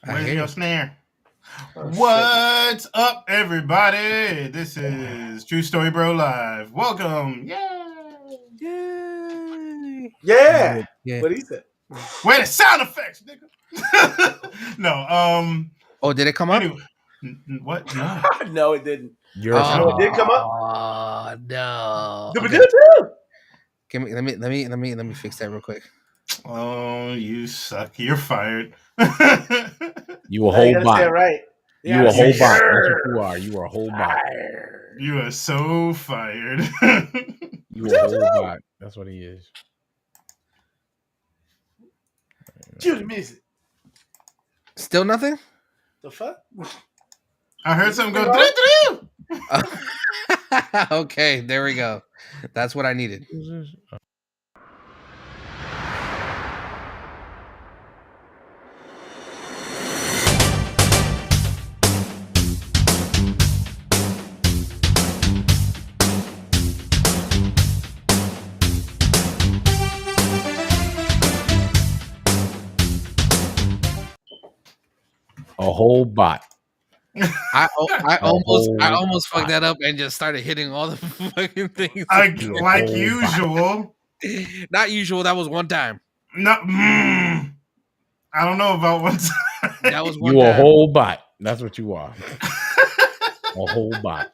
Where's your snare? Oh, What's up, everybody? This is True Story Bro Live. Welcome. Yay! Yay! Yeah. Yeah. What he said? Where the sound effects, nigga? No. Oh, did it come up? Anyway, what? No. No, it didn't. Oh, it did come up. no. Okay. Give me, let me fix that real quick. Oh, you suck. You're fired. You a Now you whole gotta say it bot. right. You a whole bot. That's Sure. what you are. You are a whole bot. You are so fired. You a whole bot. That's what he is. Cue the music. Still nothing? The fuck? I heard something go. Okay, there we go. That's what I needed. A whole bot. I almost bot. fucked that up and just started hitting all the fucking things. Like whole usual. Not usual. That was one time. No, I don't know about one time. That was one You time. a whole bot. That's what you are. A whole bot.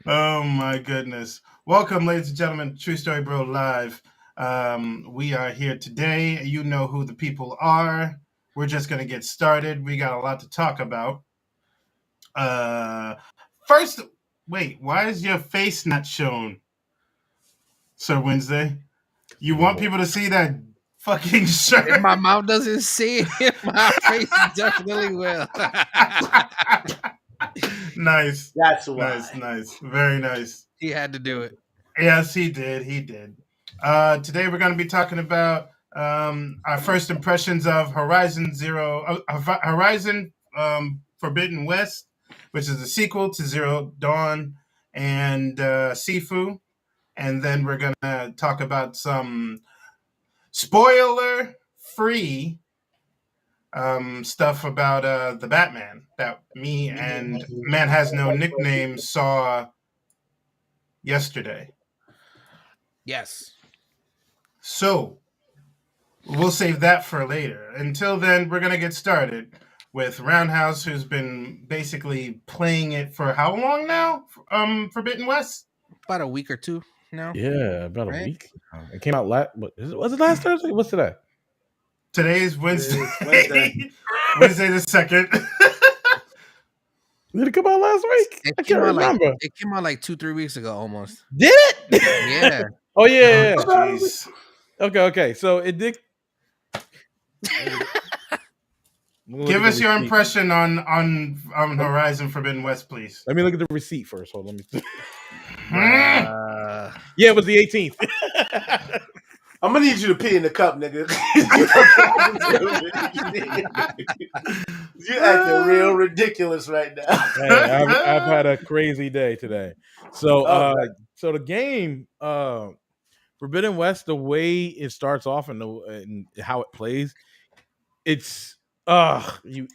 Oh my goodness. Welcome, ladies and gentlemen, True Story Bro Live. We are here today. You know who the people are. We're just going to get started. We got a lot to talk about. First, wait, why is your face not shown, Sir Wednesday? You want people to see that fucking shirt? If my mouth doesn't see it, my face definitely will. Nice. That's why. Nice. Very nice. He had to do it. Yes, he did. Today we're going to be talking about our first impressions of Horizon Forbidden West, which is a sequel to Zero Dawn and Sifu. And then we're going to talk about some spoiler-free stuff about the Batman that me and Man Has No Nickname saw yesterday. Yes. So we'll save that for later. Until then, we're going to get started with Roundhouse, who's been basically playing it for how long now? Forbidden West? About a week or two now. Yeah, about Right? a week. It came out last. Was it last Thursday? What's today? Today's Wednesday. Wednesday. Wednesday the 2nd. Did it come out last week? I can't remember. It came out like 2-3 weeks ago almost. Did it? Yeah. Oh yeah. Oh, jeez. Okay. So it did. Give us your impression on Horizon Forbidden West, please. Let me look at the receipt first. Hold on. Let me. Uh, Yeah, it was the 18th. I'm gonna need you to pee in the cup, nigga. You acting real ridiculous right now. Hey, I've had a crazy day today. So, so the game, Forbidden West, the way it starts off and how it plays, it's you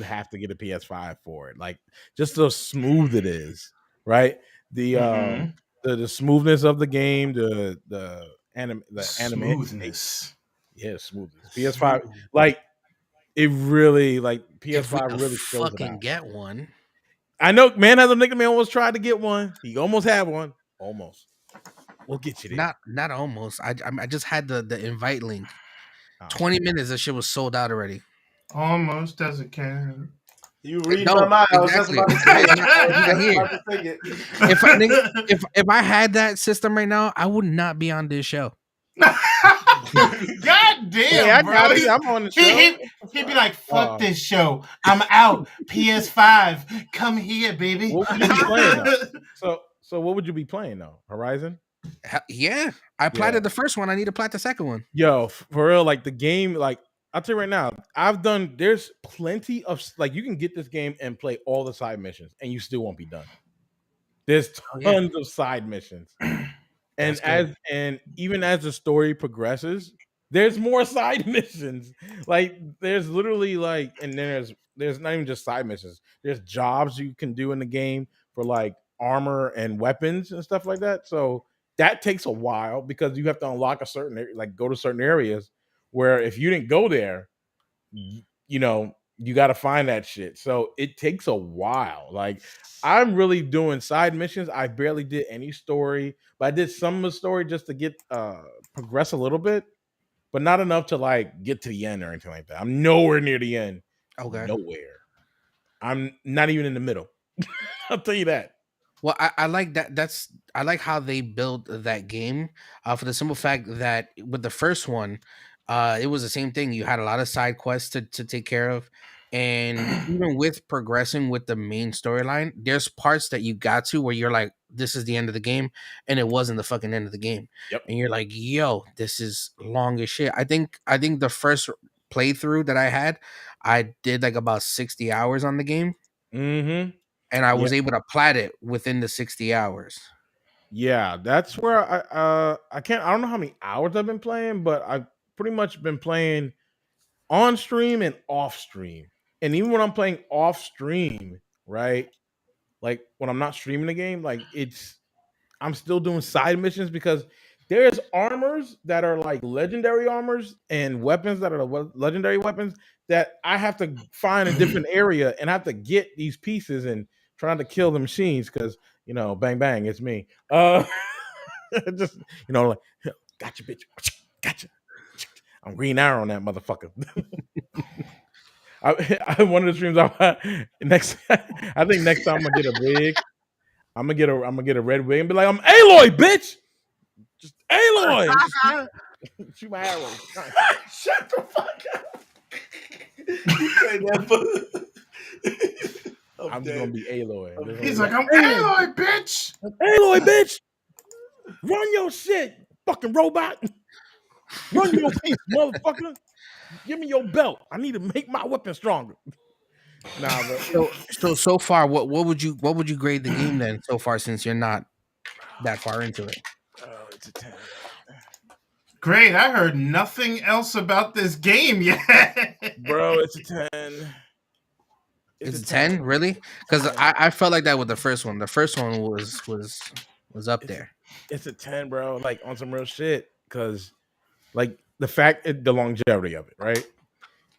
have to get a PS5 for it. Like just how smooth it is, right? The smoothness of the game, the smoothness. Smoothness. PS5, like it really, like PS5 really shows it fucking out. get one. I know, Man Has a Nickname almost tried to get one. He almost had one. Almost. We'll get you there. Not almost. I just had the invite link. Oh. 20 minutes. That shit was sold out already. Almost as it can. You read my mind. I was just about to say it. If I had that system right now, I would not be on this show. God damn, Hey, I bro. got it. I'm on the show. He'd be like, fuck this show. I'm out. PS5. Come here, baby. What would you be playing though? So what would you be playing though? Horizon? Yeah. I platted the first one. I need to plat the second one. Yo, for real, like the game, like I'll tell you right now, there's plenty of, like, you can get this game and play all the side missions and you still won't be done. There's tons of side missions. And even as the story progresses, There's more side missions. Like there's literally like, and then there's not even just side missions. There's jobs you can do in the game for like armor and weapons and stuff like that. So that takes a while because you have to unlock a certain like go to certain areas where if you didn't go there, you know, you got to find that shit. So it takes a while. Like I'm really doing side missions. I barely did any story, but I did some of the story just to get progress a little bit, but not enough to like get to the end or anything like that. I'm nowhere near the end. Okay. Nowhere. I'm not even in the middle. I'll tell you that. Well, I like that. I like how they built that game. For the simple fact that with the first one, it was the same thing. You had a lot of side quests to take care of, and even with progressing with the main storyline, there's parts that you got to where you're like, "This is the end of the game," and it wasn't the fucking end of the game. Yep. And you're like, "Yo, this is long as shit." I think the first playthrough that I had, I did like about 60 hours on the game. Mm-hmm. And I was Yeah. able to plat it within the 60 hours. Yeah, that's where I don't know how many hours I've been playing, but I've pretty much been playing on stream and off stream. And even when I'm playing off stream, right? Like when I'm not streaming the game, like I'm still doing side missions because there's armors that are like legendary armors and weapons that are legendary weapons that I have to find a different area and have to get these pieces and trying to kill the machines because bang bang, it's me. Just like gotcha, bitch, gotcha. I'm Green Arrow on that motherfucker. One of the streams next. I think next time I'm gonna get a wig. I'm gonna get a red wig and be like, I'm Aloy, bitch. Just Aloy. Shoot my arrow. Shut the fuck up. You say that, I'm just gonna be Aloy. He's like, I'm Aloy, bitch. Aloy, bitch. Run your shit, fucking robot. Run your piece, motherfucker. Give me your belt. I need to make my weapon stronger. Nah, but so far, what would you grade the game then so far since you're not that far into it? Oh, it's a 10. Great. I heard nothing else about this game yet. Bro, it's a 10. It's a 10, really? Because I felt like that with the first one. The first one was up there. It's a 10, bro. Like on some real shit. Because like the longevity of it, right?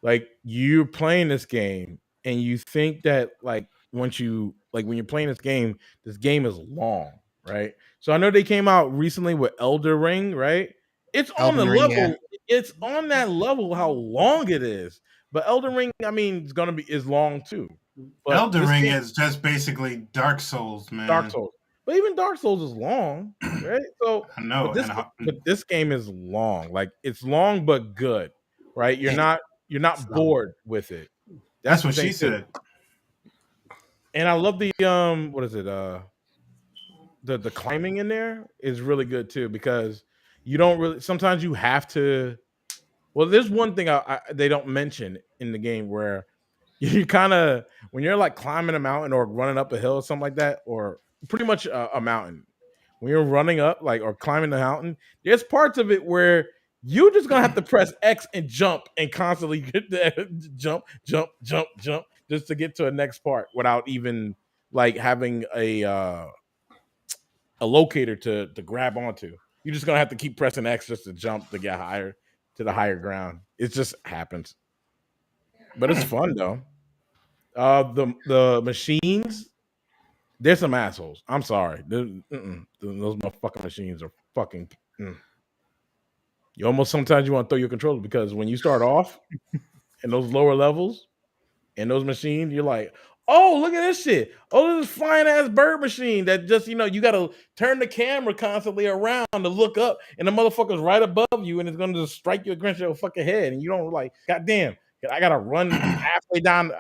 Like you're playing this game and you think that like when you're playing this game is long, right? So I know they came out recently with Elder Ring, right? It's on the Ring, level, yeah. it's on that level how long it is. But Elder Ring, I mean, is long too. But Elden Ring is just basically Dark Souls, man. Dark Souls. But even Dark Souls is long, right? So I know. But this game is long. Like it's long but good, right? You're not bored with it. That's what she said. And I love the what is it? The climbing in there is really good too because you don't really sometimes you have to. Well, there's one thing they don't mention in the game where you kind of when you're like climbing a mountain or running up a hill or something like that, or pretty much a mountain. When you're running up like or climbing the mountain, there's parts of it where you're just gonna have to press X and jump and constantly get that jump just to get to the next part without even like having a locator to grab onto. You're just gonna have to keep pressing X just to jump to get higher to the higher ground. It just happens, but it's fun though. The machines, there's some assholes. I'm sorry, those motherfucking machines are fucking. You almost sometimes you want to throw your controller because when you start off in those lower levels in those machines, you're like, oh, look at this shit. Oh, this flying ass bird machine that just, you got to turn the camera constantly around to look up and the motherfucker's right above you and it's going to just strike you against your fucking head. And you don't like, goddamn, I got to run halfway down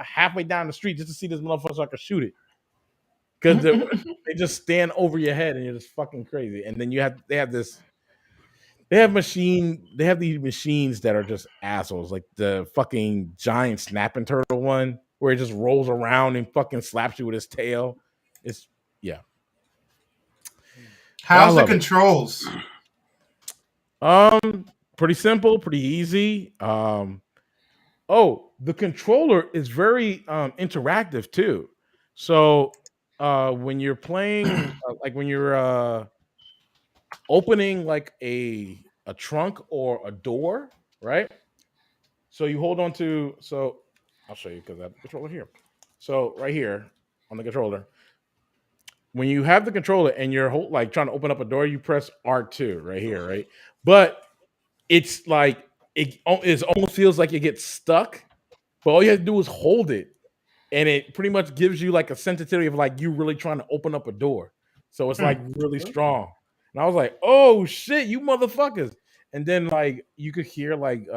the street just to see this motherfucker so I can shoot it. Because they just stand over your head and you're just fucking crazy. And then they have these machines that are just assholes, like the fucking giant snapping turtle one where it just rolls around and fucking slaps you with his tail. It's yeah. How's the controls? pretty simple, pretty easy. The controller is very interactive too. So when you're playing, like when you're opening like a trunk or a door, right? So you hold on to. So I'll show you because I have the controller here. So right here on the controller, when you have the controller and you're like trying to open up a door, you press R2 right here, right? But it's like it almost feels like it gets stuck. But all you have to do is hold it, and it pretty much gives you like a sensitivity of like you really trying to open up a door. So it's like really strong. And I was like, oh shit, you motherfuckers. And then like you could hear like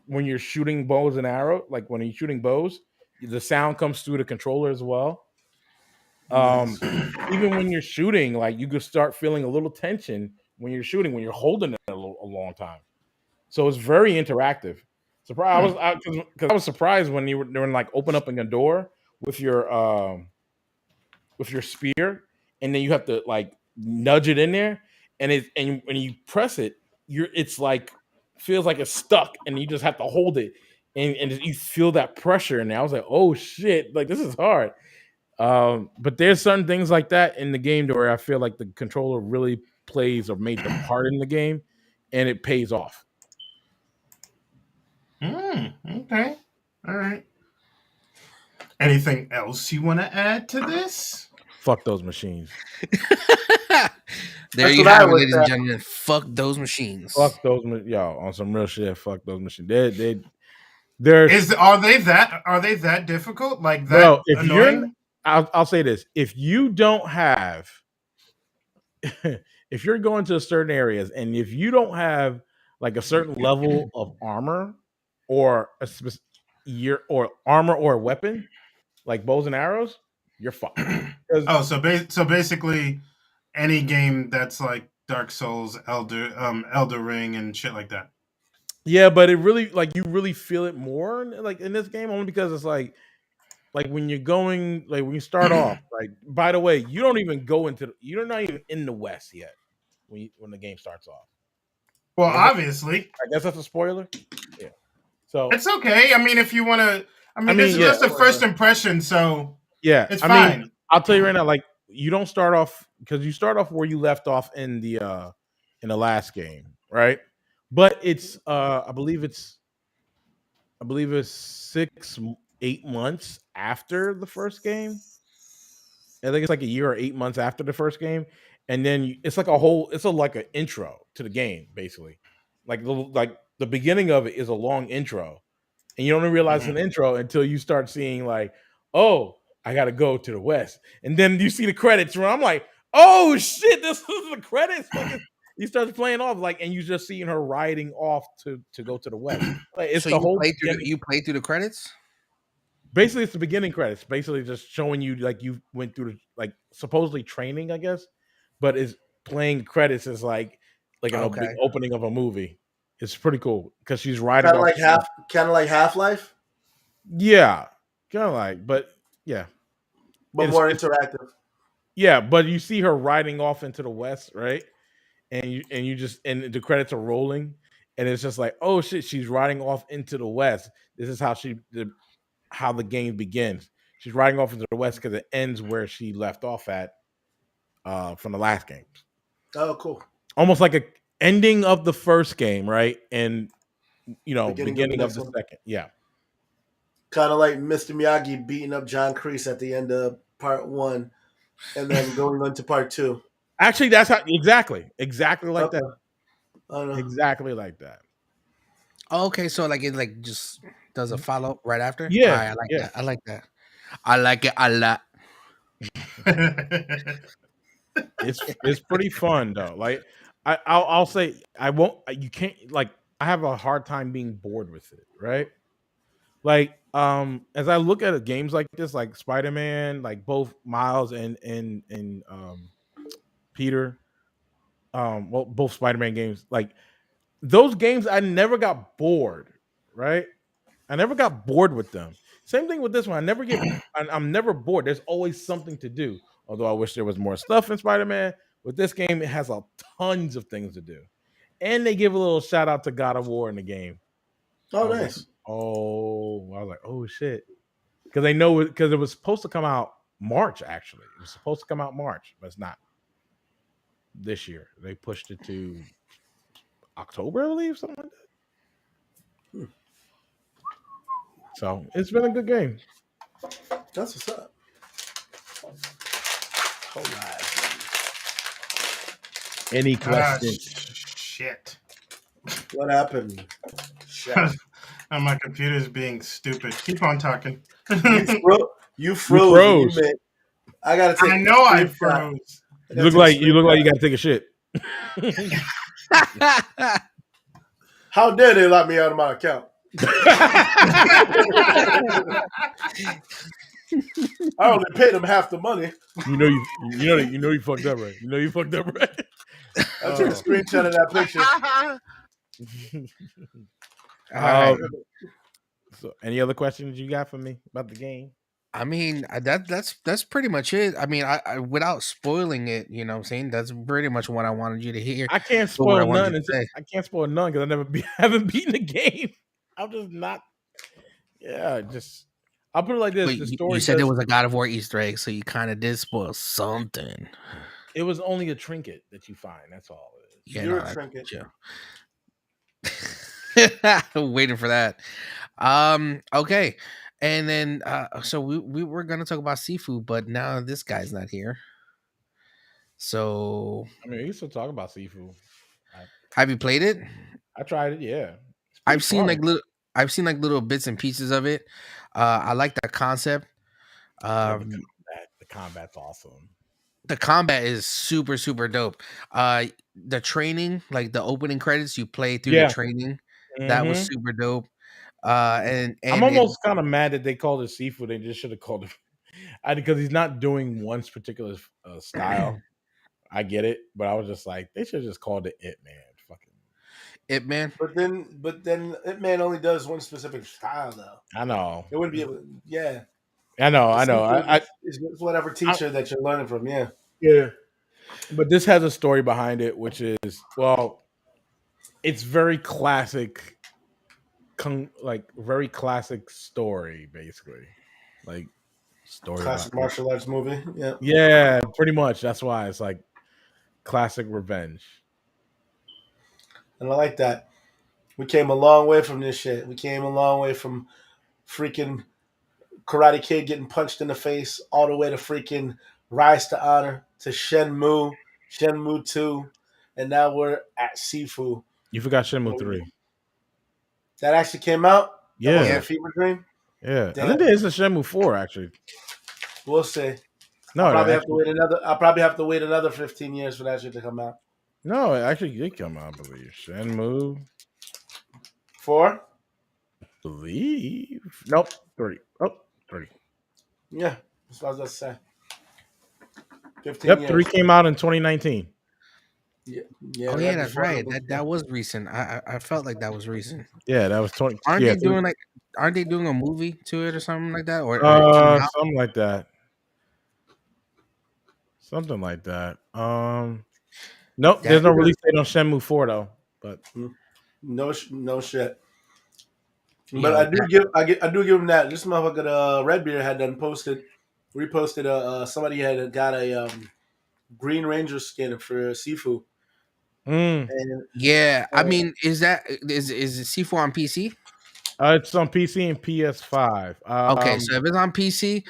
when you're shooting bows and arrow, like when you're shooting bows, the sound comes through the controller as well. Nice. Even when you're shooting, like you could start feeling a little tension when you're shooting, when you're holding it a long time. So it's very interactive. Surprise! Because I was surprised when you were doing like open up a door with your spear, and then you have to like nudge it in there, and when you press it, it's like feels like it's stuck, and you just have to hold it, and you feel that pressure. And I was like, oh shit, like this is hard. But there's certain things like that in the game where I feel like the controller really plays or made the part in the game, and it pays off. Okay. All right. Anything else you want to add to this? Fuck those machines. There you have it, ladies and gentlemen. Fuck those machines. Fuck those, y'all. On some real shit. Fuck those machines. Are they that difficult? Like that? Bro, if annoying? I'll say this: if you don't have, if you're going to certain areas, and if you don't have like a certain level of armor or armor or a weapon, like bows and arrows, you're fucked. So basically, any game that's like Dark Souls, Elder Ring, and shit like that. Yeah, but it really like you really feel it more like in this game only because it's like when you're going like when you start off. Like by the way, you're not even in the West yet when the game starts off. Well, obviously, I guess that's a spoiler. Yeah, so it's okay. I mean, if you want to, this is just a first impression, so yeah, it's fine. I'll tell you right now, like you don't start off because you start off where you left off in the last game, right? But it's I believe it's 6-8 months after the first game. I think it's like a year or 8 months after the first game, and then it's like like an intro to the game, basically. Like the beginning of it is a long intro, and you don't realize it's an intro until you start seeing like, oh, I got to go to the West, and then you see the credits run. I'm like, oh shit, this is the credits. He starts playing off like, and you just seeing her riding off to go to the West. Like, it's so the you whole. You played through the credits. Basically, it's the beginning credits. Basically, just showing you like you went through like supposedly training, I guess, but it's playing credits is like an big opening of a movie. It's pretty cool because she's riding kind of like Half-Life. Yeah, kind of like, but yeah, but more interactive. Yeah, but you see her riding off into the West, right? And you just and the credits are rolling, and it's just like, oh shit, she's riding off into the West. This is how the game begins. She's riding off into the West because it ends where she left off at from the last games. Oh, cool. Almost like a ending of the first game, right? And beginning of the second. Yeah. Kind of like Mr. Miyagi beating up John Kreese at the end of part 1 and then going on to part 2. Actually, that's how exactly like that. Oh, exactly like that. Oh, okay, so like it like just does a follow up right after. Yeah, I like that. I like that. I like it a lot. It's pretty fun though. Like I'll say I won't. You can't like. I have a hard time being bored with it. Right. Like as I look at games like this, like Spider-Man, like both Miles and Peter, well, both Spider-Man games, like those games, I never got bored. Right. I never got bored with them. Same thing with this one. I'm never bored. There's always something to do. Although I wish there was more stuff in Spider-Man. With this game, it has tons of things to do. and they give a little shout out to God of War in the game. Oh, I was nice. like, I was like, oh shit, because they know because it was supposed to come out March. Actually, it was supposed to come out March, but it's not this year. They pushed it to October, I believe, something like that. So it's been a good game. That's what's up. Hold on. Any questions? Shit. What happened? Shit. My computer's being stupid. Keep on talking. You froze. froze. I gotta take. I know I froze. You look like you gotta take a shit. How dare they lock me out of my account? I only paid them half the money. You know you fucked up, right? You fucked up, right? I took a screenshot of that picture. All right. So, any other questions you got for me about the game? I mean, that's pretty much it. I mean, I without spoiling it, you know what I'm saying? That's pretty much what I wanted you to hear. I can't spoil none. I can't spoil none because haven't beaten the game. I'm just not. Yeah, just I'll put it like this: Wait, the story. You said there was a God of War Easter egg, so you kind of did spoil something. It was only a trinket that you find. That's all it is. Yeah, You're a trinket. Waiting for that. Okay. And then so we were gonna talk about Sifu, but now this guy's not here. So I mean, we used to talk about Sifu. Have you played it? I tried it, yeah. I've seen like little bits and pieces of it. I like the concept. The combat's awesome. The combat is super, super dope. The training, like the opening credits, you play through the training. That was super dope. And I'm almost kind of mad that they called it Sifu. They just should have called it because he's not doing one particular style. I get it, but I was just like, they should have just called it It Man. Fucking It Man. But then It Man only does one specific style, though. I know. It wouldn't be able. Yeah. I know. It's whatever teacher that you're learning from. Yeah. Yeah. But this has a story behind it, which is it's very classic. Like very classic story, basically, like story classic martial arts movie. Yeah, pretty much. That's why it's like classic revenge, and I like that. We came a long way from this shit. We came a long way from freaking Karate Kid getting punched in the face, all the way to freaking Rise to Honor, to Shenmue 2, and now we're at Sifu. You forgot Shenmue 3. That actually came out? Yeah. That wasn't a fever dream? Yeah. Damn. I think there's a Shenmue 4, actually. We'll see. No, I'll probably have to wait another 15 years for that shit to come out. No, it actually did come out, I believe. Shenmue 4? Believe. Nope. 3. Oh, 3. Yeah. That's what I was going to say. 15 yep, years. 3 came out in 2019. Yeah, oh yeah, that's right. That was recent. I felt like that was recent. Yeah, that was 20. Aren't they doing a movie to it or something like that? Or something like that. Something like that. Nope, there's no release date on Shenmue 4 though. But no shit. But I do give him that. This motherfucker, Redbeard had done reposted. Somebody had got a Green Ranger skin for Sifu. And, I mean, is Sifu on PC? It's on PC and PS5. Okay, so if it's on PC,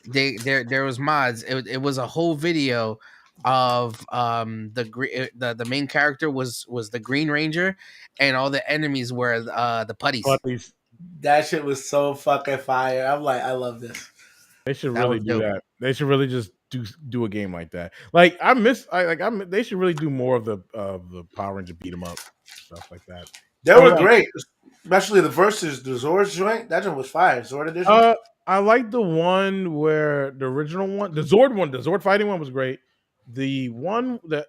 there was mods. It was a whole video of the main character was the Green Ranger, and all the enemies were the putties. That shit was so fucking fire. I'm like, I love this. They should really do that. They should really just do a game like that. Like they should really do more of the Power Ranger beat 'em up stuff like that. They were great, especially the versus the Zord's joint. That joint was fire. Zord edition. I like the one where the original one, the Zord fighting one was great. The one that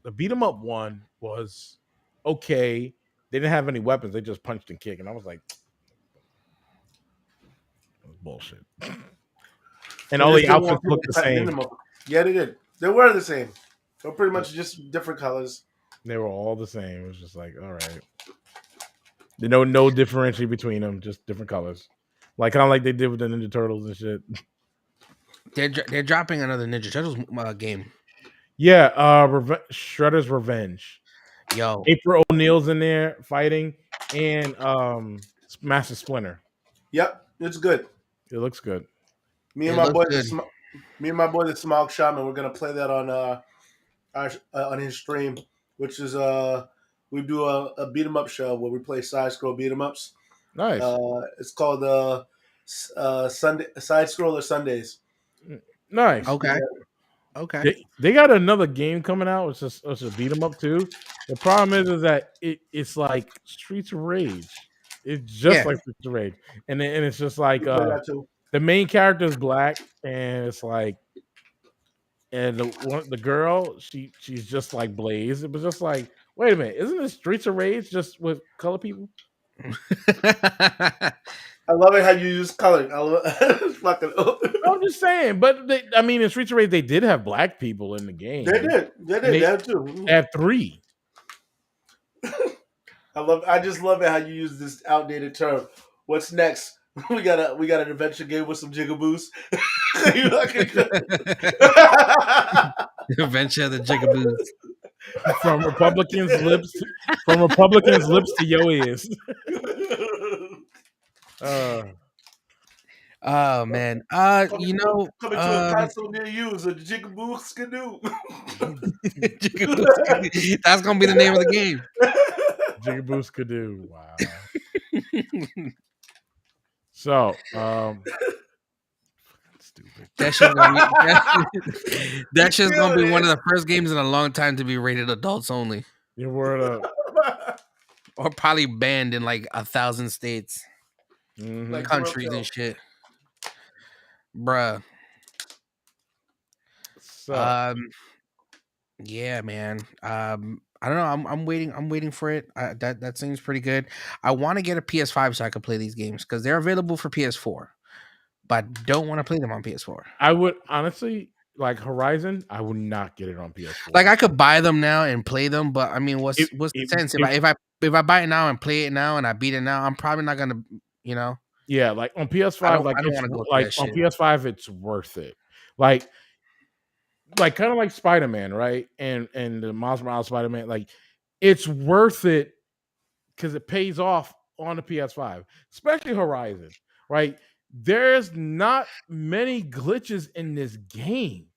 the beat 'em up one was okay. They didn't have any weapons. They just punched and kicked, and I was like, that was bullshit. And all the outfits looked the same. Yeah, they did. They were the same. They were pretty much just different colors. They were all the same. It was just like, all right. No differentiation between them, just different colors. Like kind of like they did with the Ninja Turtles and shit. They're dropping another Ninja Turtles game. Yeah, Shredder's Revenge. Yo, April O'Neil's in there fighting, and Master Splinter. Yep, it's good. It looks good. Me and it my looks boy, good. the Smog Shaman, we're gonna play that on on his stream, which is we do a beat 'em up show where we play side scroll beat 'em ups. Nice. It's called Sunday Side Scroller Sundays. Nice. Okay. Yeah. Okay. They got another game coming out. It's a beat 'em up too. The problem is that it's like Streets of Rage. It's just Yeah. like Streets of Rage, and it's just like We play that too. the main character is black, and it's like, and the girl she's just like Blaze. It was just like, wait a minute, isn't this Streets of Rage just with color people? I love it how you use color. I love it's fucking. I'm just saying, but in Streets of Rage they did have black people in the game. They did. They have too. They had 3. I just love it how you use this outdated term. What's next? We got an adventure game with some jigaboos. Adventure of the Jigaboos. From Republicans' lips to your ears. Oh man. You know, coming to a console near you is a jigaboo skidoo. Jigaboos. That's gonna be the name of the game. Jigaboo skidoo. Wow. So, stupid. That shit's gonna be one of the first games in a long time to be rated adults only, Your word up. or probably banned in like 1,000 states, Mhm. countries, and shit, bruh. So, Yeah, man. I don't know. I'm waiting. I'm waiting for it. That seems pretty good. I want to get a PS5 so I can play these games because they're available for PS4, but I don't want to play them on PS4. I would honestly like Horizon. I would not get it on PS4. Like I could buy them now and play them, but I mean, what's the sense if I buy it now and play it now and I beat it now? I'm probably not gonna, you know. Yeah, like on PS5, I don't want to go like through on that shit. PS5, it's worth it. Like kind of like Spider-Man, right? And the Miles Morales Spider-Man, like it's worth it because it pays off on the PS5, especially Horizon, right? There's not many glitches in this game,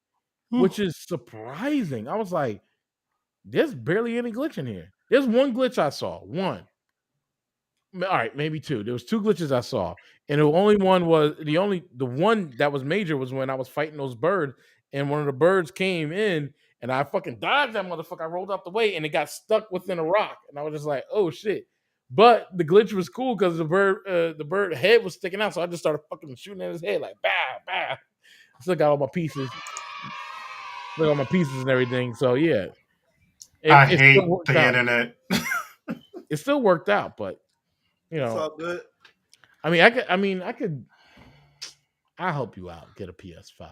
which is surprising. I was like, there's barely any glitch in here. There's one glitch I saw. One. All right, maybe 2. There was 2 glitches I saw, and the one that was major was when I was fighting those birds, and one of the birds came in, and I fucking dodged that motherfucker. I rolled out the way, and it got stuck within a rock, and I was just like, oh shit. But the glitch was cool because the bird head was sticking out, so I just started fucking shooting at his head like, bah, bah. Still got all my pieces, and everything. So yeah, I hate the internet. It still worked out, but you know, it's all good. I could. I'll help you out. Get a PS5.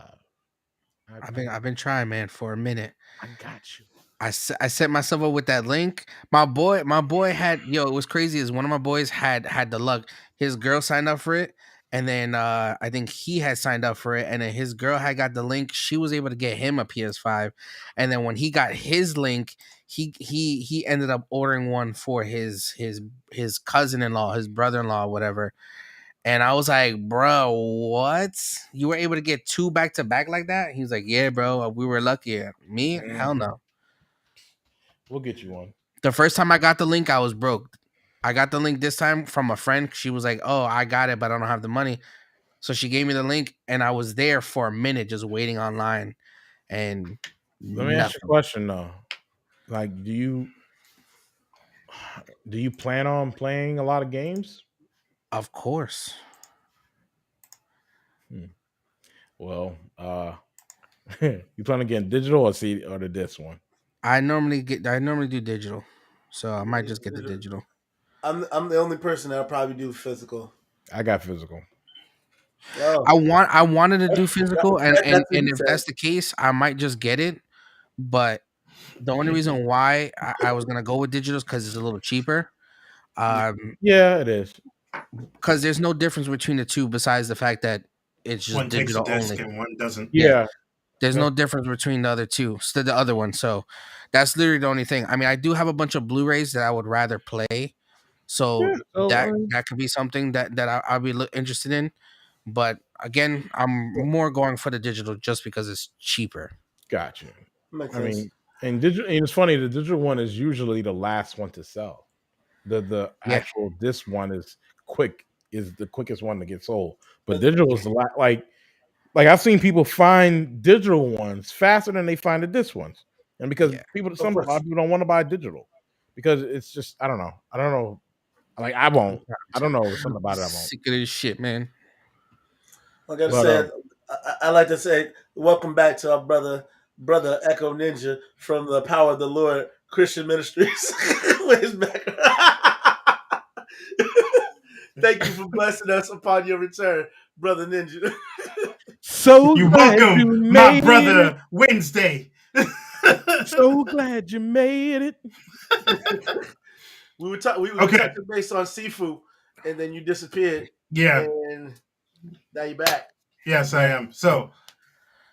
I've been trying, man, for a minute. I got you. I set myself up with that link. My boy had it was crazy. Is one of my boys had the luck. His girl signed up for it, and then I think he had signed up for it, and then his girl had got the link. She was able to get him a PS5, and then when he got his link, he ended up ordering one for his cousin-in-law, his brother-in-law, whatever. And I was like, bro, what? You were able to get 2 back to back like that? He was like, yeah, bro, we were lucky. Me, hell no. We'll get you one. The first time I got the link, I was broke. I got the link this time from a friend. She was like, oh, I got it, but I don't have the money. So she gave me the link, and I was there for a minute just waiting online. And let me ask you a question, though. Like, do you plan on playing a lot of games? Of course. Well, you plan on getting digital or the disc one? I normally do digital, so I might just get the digital. I'm the only person that'll probably do physical. I got physical. Oh. I wanted to do physical, and if that's the case, I might just get it. But The only reason why I was gonna go with digital is because it's a little cheaper. Yeah, it is. Because there's no difference between the two besides the fact that it's just One takes a digital disc only. and one doesn't. Yeah. Yeah. There's Yep. no difference between the other two, the other one. So that's literally the only thing. I mean, I do have a bunch of Blu-rays that I would rather play. So Yeah. So I that mean, that could be something that I'll be interested in. But again, I'm more going for the digital just because it's cheaper. gotcha. Makes I sense. mean, and digital. And it's funny. The digital one is usually the last one to sell. The Yeah. actual this one is quick. Is the quickest one to get sold. But digital is the like I've seen people find digital ones faster than they find the disc ones, and because Yeah. Of a lot course. of people don't want to buy digital because it's just I don't know. Like I won't. I don't know. There's something about it I won't. Sick of this shit, man. I gotta But say, I like to say, welcome back to our brother Echo Ninja from the Power of the Lord Christian Ministries. With his back. Thank you for blessing us upon your return, brother Ninja. so You glad you welcome, my made it. brother Wednesday. So glad you made it. We were Okay. touching base on Sifu, and then you disappeared, Yeah. and now you're back. Yes, I am. So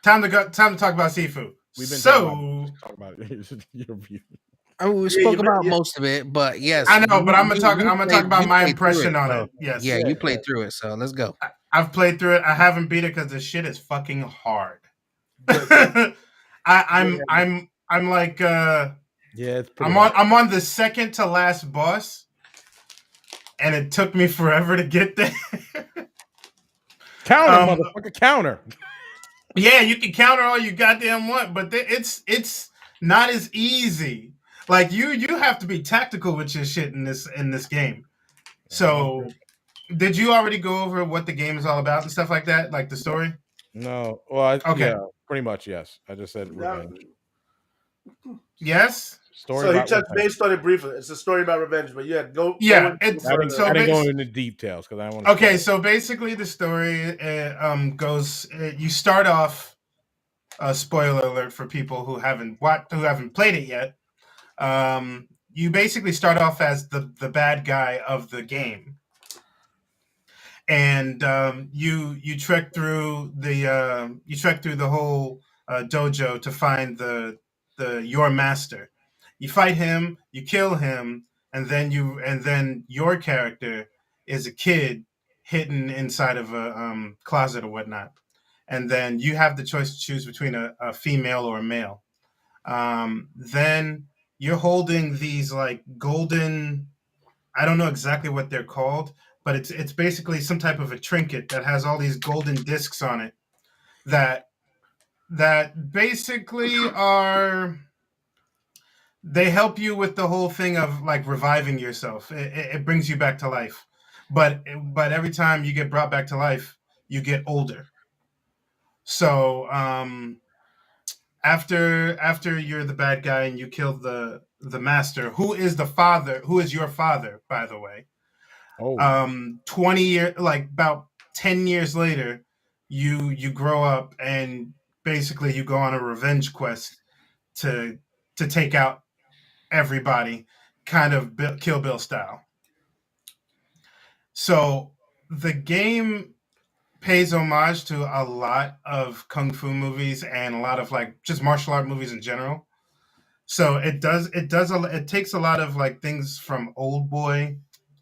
time to talk about Sifu. We've been So talking about it. Your view. I mean, we Yeah, spoke about most of it, but yes, I know, but I'm gonna talk about you my played through it. impression on Oh, it. Yes. Yeah, yeah, you played through it, so let's go. I've played through it. I haven't beat it because the shit is fucking hard. good. I'm like yeah, it's pretty hard. I'm on the second to last boss, and it took me forever to get there. Counter, motherfucker, counter. Yeah, you can counter all you goddamn want, but it's not as easy. Like you have to be tactical with your shit in this game. So, did you already go over what the game is all about and stuff like that, like the story? No, well, Okay. yeah, pretty much yes. I just said Now, revenge. Yes. Story so he about touched revenge. base on it briefly. It's a story about revenge, but yeah, go Yeah, into it's further. so I didn't go bas- into details because I don't want to. Okay, so basically the story goes. You start off. Spoiler alert for people who haven't played it yet. You basically start off as the bad guy of the game, and you trek through the whole dojo to find the your master. You fight him, you kill him, and then your character is a kid hidden inside of a closet or whatnot, and then you have the choice to choose between a female or a male. Then you're holding these like golden, I don't know exactly what they're called, but it's basically some type of a trinket that has all these golden discs on it that basically are, they help you with the whole thing of like reviving yourself. It brings you back to life, but every time you get brought back to life, you get older. So after you're the bad guy and you kill the master, who is your father, by the way. Oh, 20 years, like about 10 years later, you grow up and basically you go on a revenge quest to take out everybody, kind of Kill Bill style. So the game pays homage to a lot of kung fu movies and a lot of like just martial art movies in general. So it takes a lot of like things from Old Boy,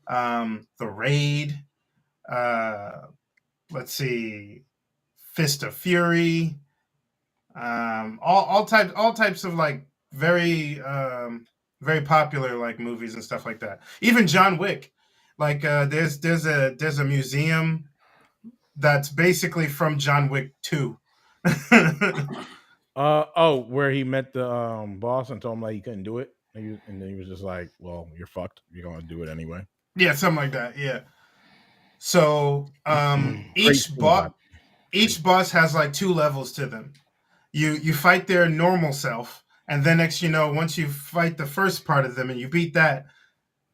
The Raid, uh, let's see, Fist of Fury, all types of like very popular like movies and stuff like that. Even John Wick, like there's a museum that's basically from John Wick 2. where he met the boss and told him like he couldn't do it, and then he was just like, "Well, you're fucked. You're gonna do it anyway." Yeah, something like that. Yeah. So Great scene, by each boss has like two levels to them. You fight their normal self, and then next you know, once you fight the first part of them and you beat that,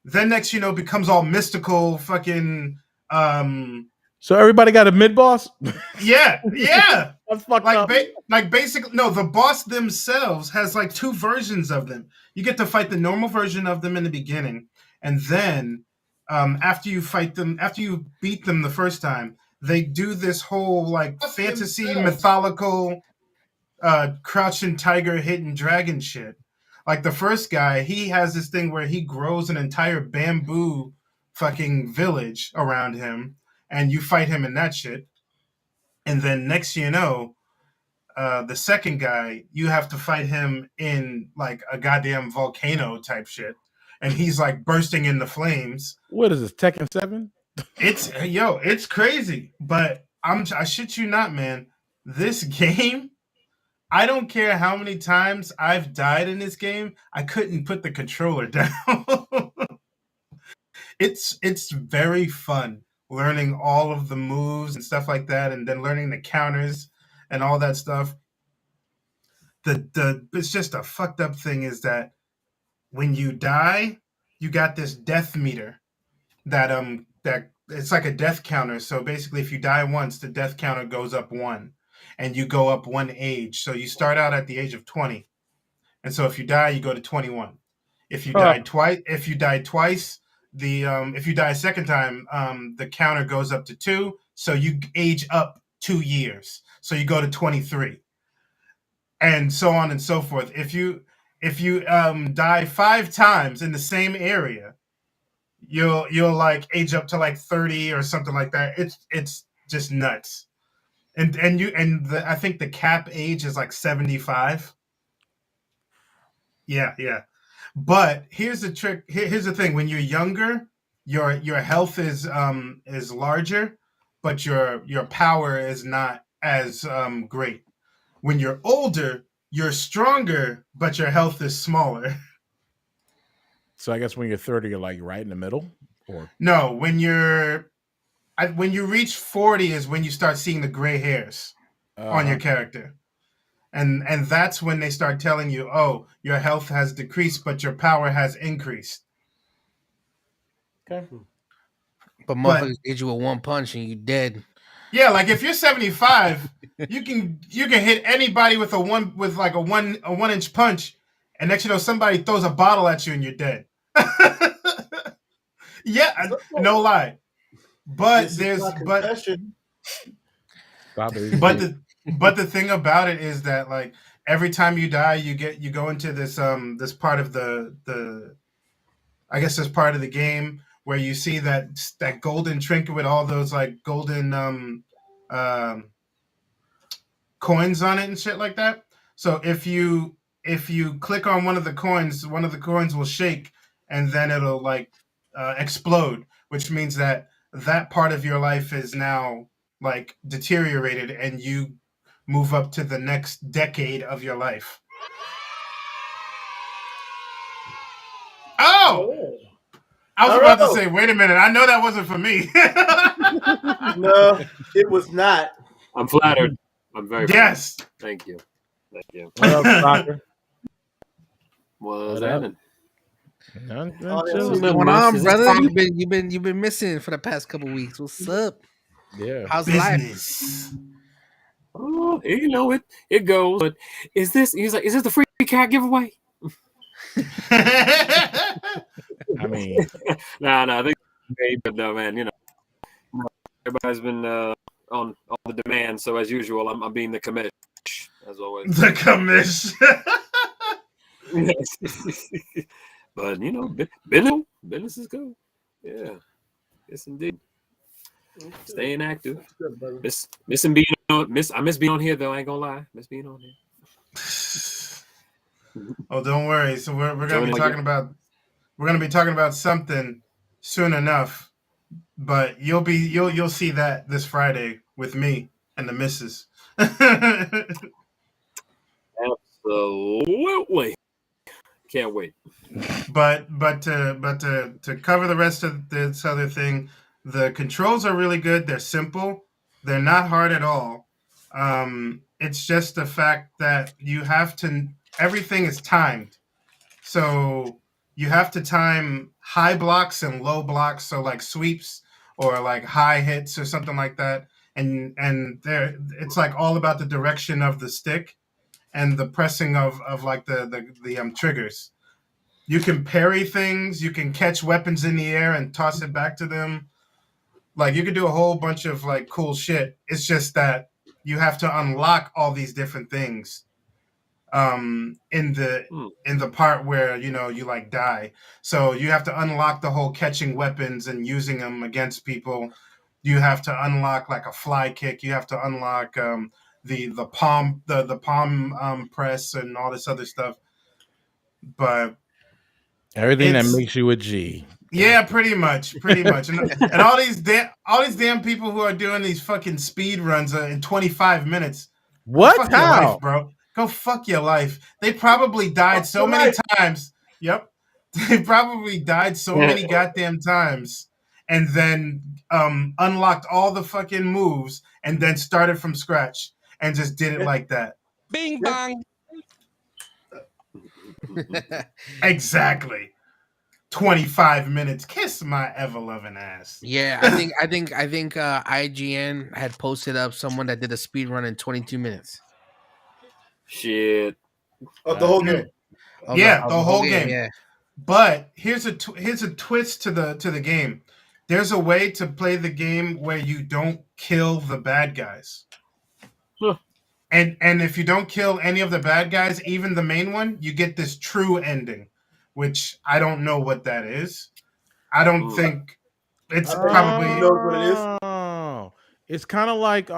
then next you know becomes all mystical, fucking So everybody got a mid boss? Yeah, yeah. That's fucked Like, up. like basically, no. The boss themselves has like two versions of them. You get to fight the normal version of them in the beginning, and then after you fight them, after you beat them the first time, they do this whole like fantasy mythological crouching tiger, hidden dragon shit. Like the first guy, he has this thing where he grows an entire bamboo fucking village around him, and you fight him in that shit. And then next you know, the second guy, you have to fight him in like a goddamn volcano type shit, and he's like bursting into flames. What is this, Tekken 7? It's crazy, but I shit you not, man. This game, I don't care how many times I've died in this game, I couldn't put the controller down. It's very fun learning all of the moves and stuff like that, and then learning the counters and all that stuff. The It's just a fucked up thing is that when you die, you got this death meter that it's like a death counter. So basically, if you die once, the death counter goes up one, and you go up one age. So you start out at the age of 20, and so if you die, you go to 21. If you die twice, the if you die a second time, the counter goes up to two. So you age up 2 years. So you go to 23, and so on and so forth. If you die 5 times in the same area, you'll like age up to like 30 or something like that. It's just nuts. I think the cap age is like 75. Yeah, yeah. But here's the trick. Here's the thing. When you're younger, your health is larger, but your power is not as great. When you're older, you're stronger, but your health is smaller. So I guess when you're 30, you're like right in the middle? Or No, when you reach 40 is when you start seeing the gray hairs on your character. And that's when they start telling you, oh, your health has decreased, but your power has increased. okay. But motherfuckers hit you with one punch and you dead. Yeah, like if you're 75, you can hit anybody with a one inch punch, and next you know somebody throws a bottle at you and you're dead. Yeah, no lie. But there's but Stop it. but the thing about it is that like every time you die, you go into this part of the I guess this part of the game where you see that golden trinket with all those like golden um coins on it and shit like that. So if you click on one of the coins will shake, and then it'll like explode, which means that part of your life is now like deteriorated, and you move up to the next decade of your life. Oh, I was about to say, wait a minute, I know that wasn't for me. No, it was not. I'm flattered. I'm very yes. flattered. Thank you. Thank you. What else, Soccer? What's happening? What's going on, brother? You've been missing for the past couple weeks. What's up? Yeah. How's business? life? Oh, you know it goes. But is this? He's like, is this the free cat giveaway? I mean, nah, I think, but no, man. You know, everybody's been on the demand. So as usual, I'm being the commish as always. The commish. But you know, business is good. Yeah, yes indeed. Staying active. Missing being on. I miss being on here though. I ain't gonna lie. Miss being on here. Oh, don't worry. So we're gonna be talking about something soon enough. But you'll see that this Friday with me and the missus. Absolutely. Can't wait. But to cover the rest of this other thing, the controls are really good. They're simple. They're not hard at all. It's just the fact that everything is timed. So you have to time high blocks and low blocks. So like sweeps or like high hits or something like that. And there, it's like all about the direction of the stick and the pressing of like the triggers. You can parry things. You can catch weapons in the air and toss it back to them. Like you could do a whole bunch of like cool shit. It's just that you have to unlock all these different things in the part where you like die. So you have to unlock the whole catching weapons and using them against people. You have to unlock like a fly kick. You have to unlock the palm press and all this other stuff. But everything that makes you a G. Yeah, pretty much, and all these damn people who are doing these fucking speed runs in 25 minutes. What? Fuck your life, bro. Go fuck your life. They probably died so many times. Yep, they probably died so many goddamn times, and then unlocked all the fucking moves, and then started from scratch and just did it like that. Bing bong. Exactly. 25 minutes. Kiss my ever-loving ass. Yeah, I think IGN had posted up someone that did a speed run in 22 minutes. Shit. Of the whole game. The whole game. Yeah. But here's a twist to the game. There's a way to play the game where you don't kill the bad guys. Huh. And if you don't kill any of the bad guys, even the main one, you get this true ending, which I don't know what that is. I don't think it's probably knows what it is. It's kind of like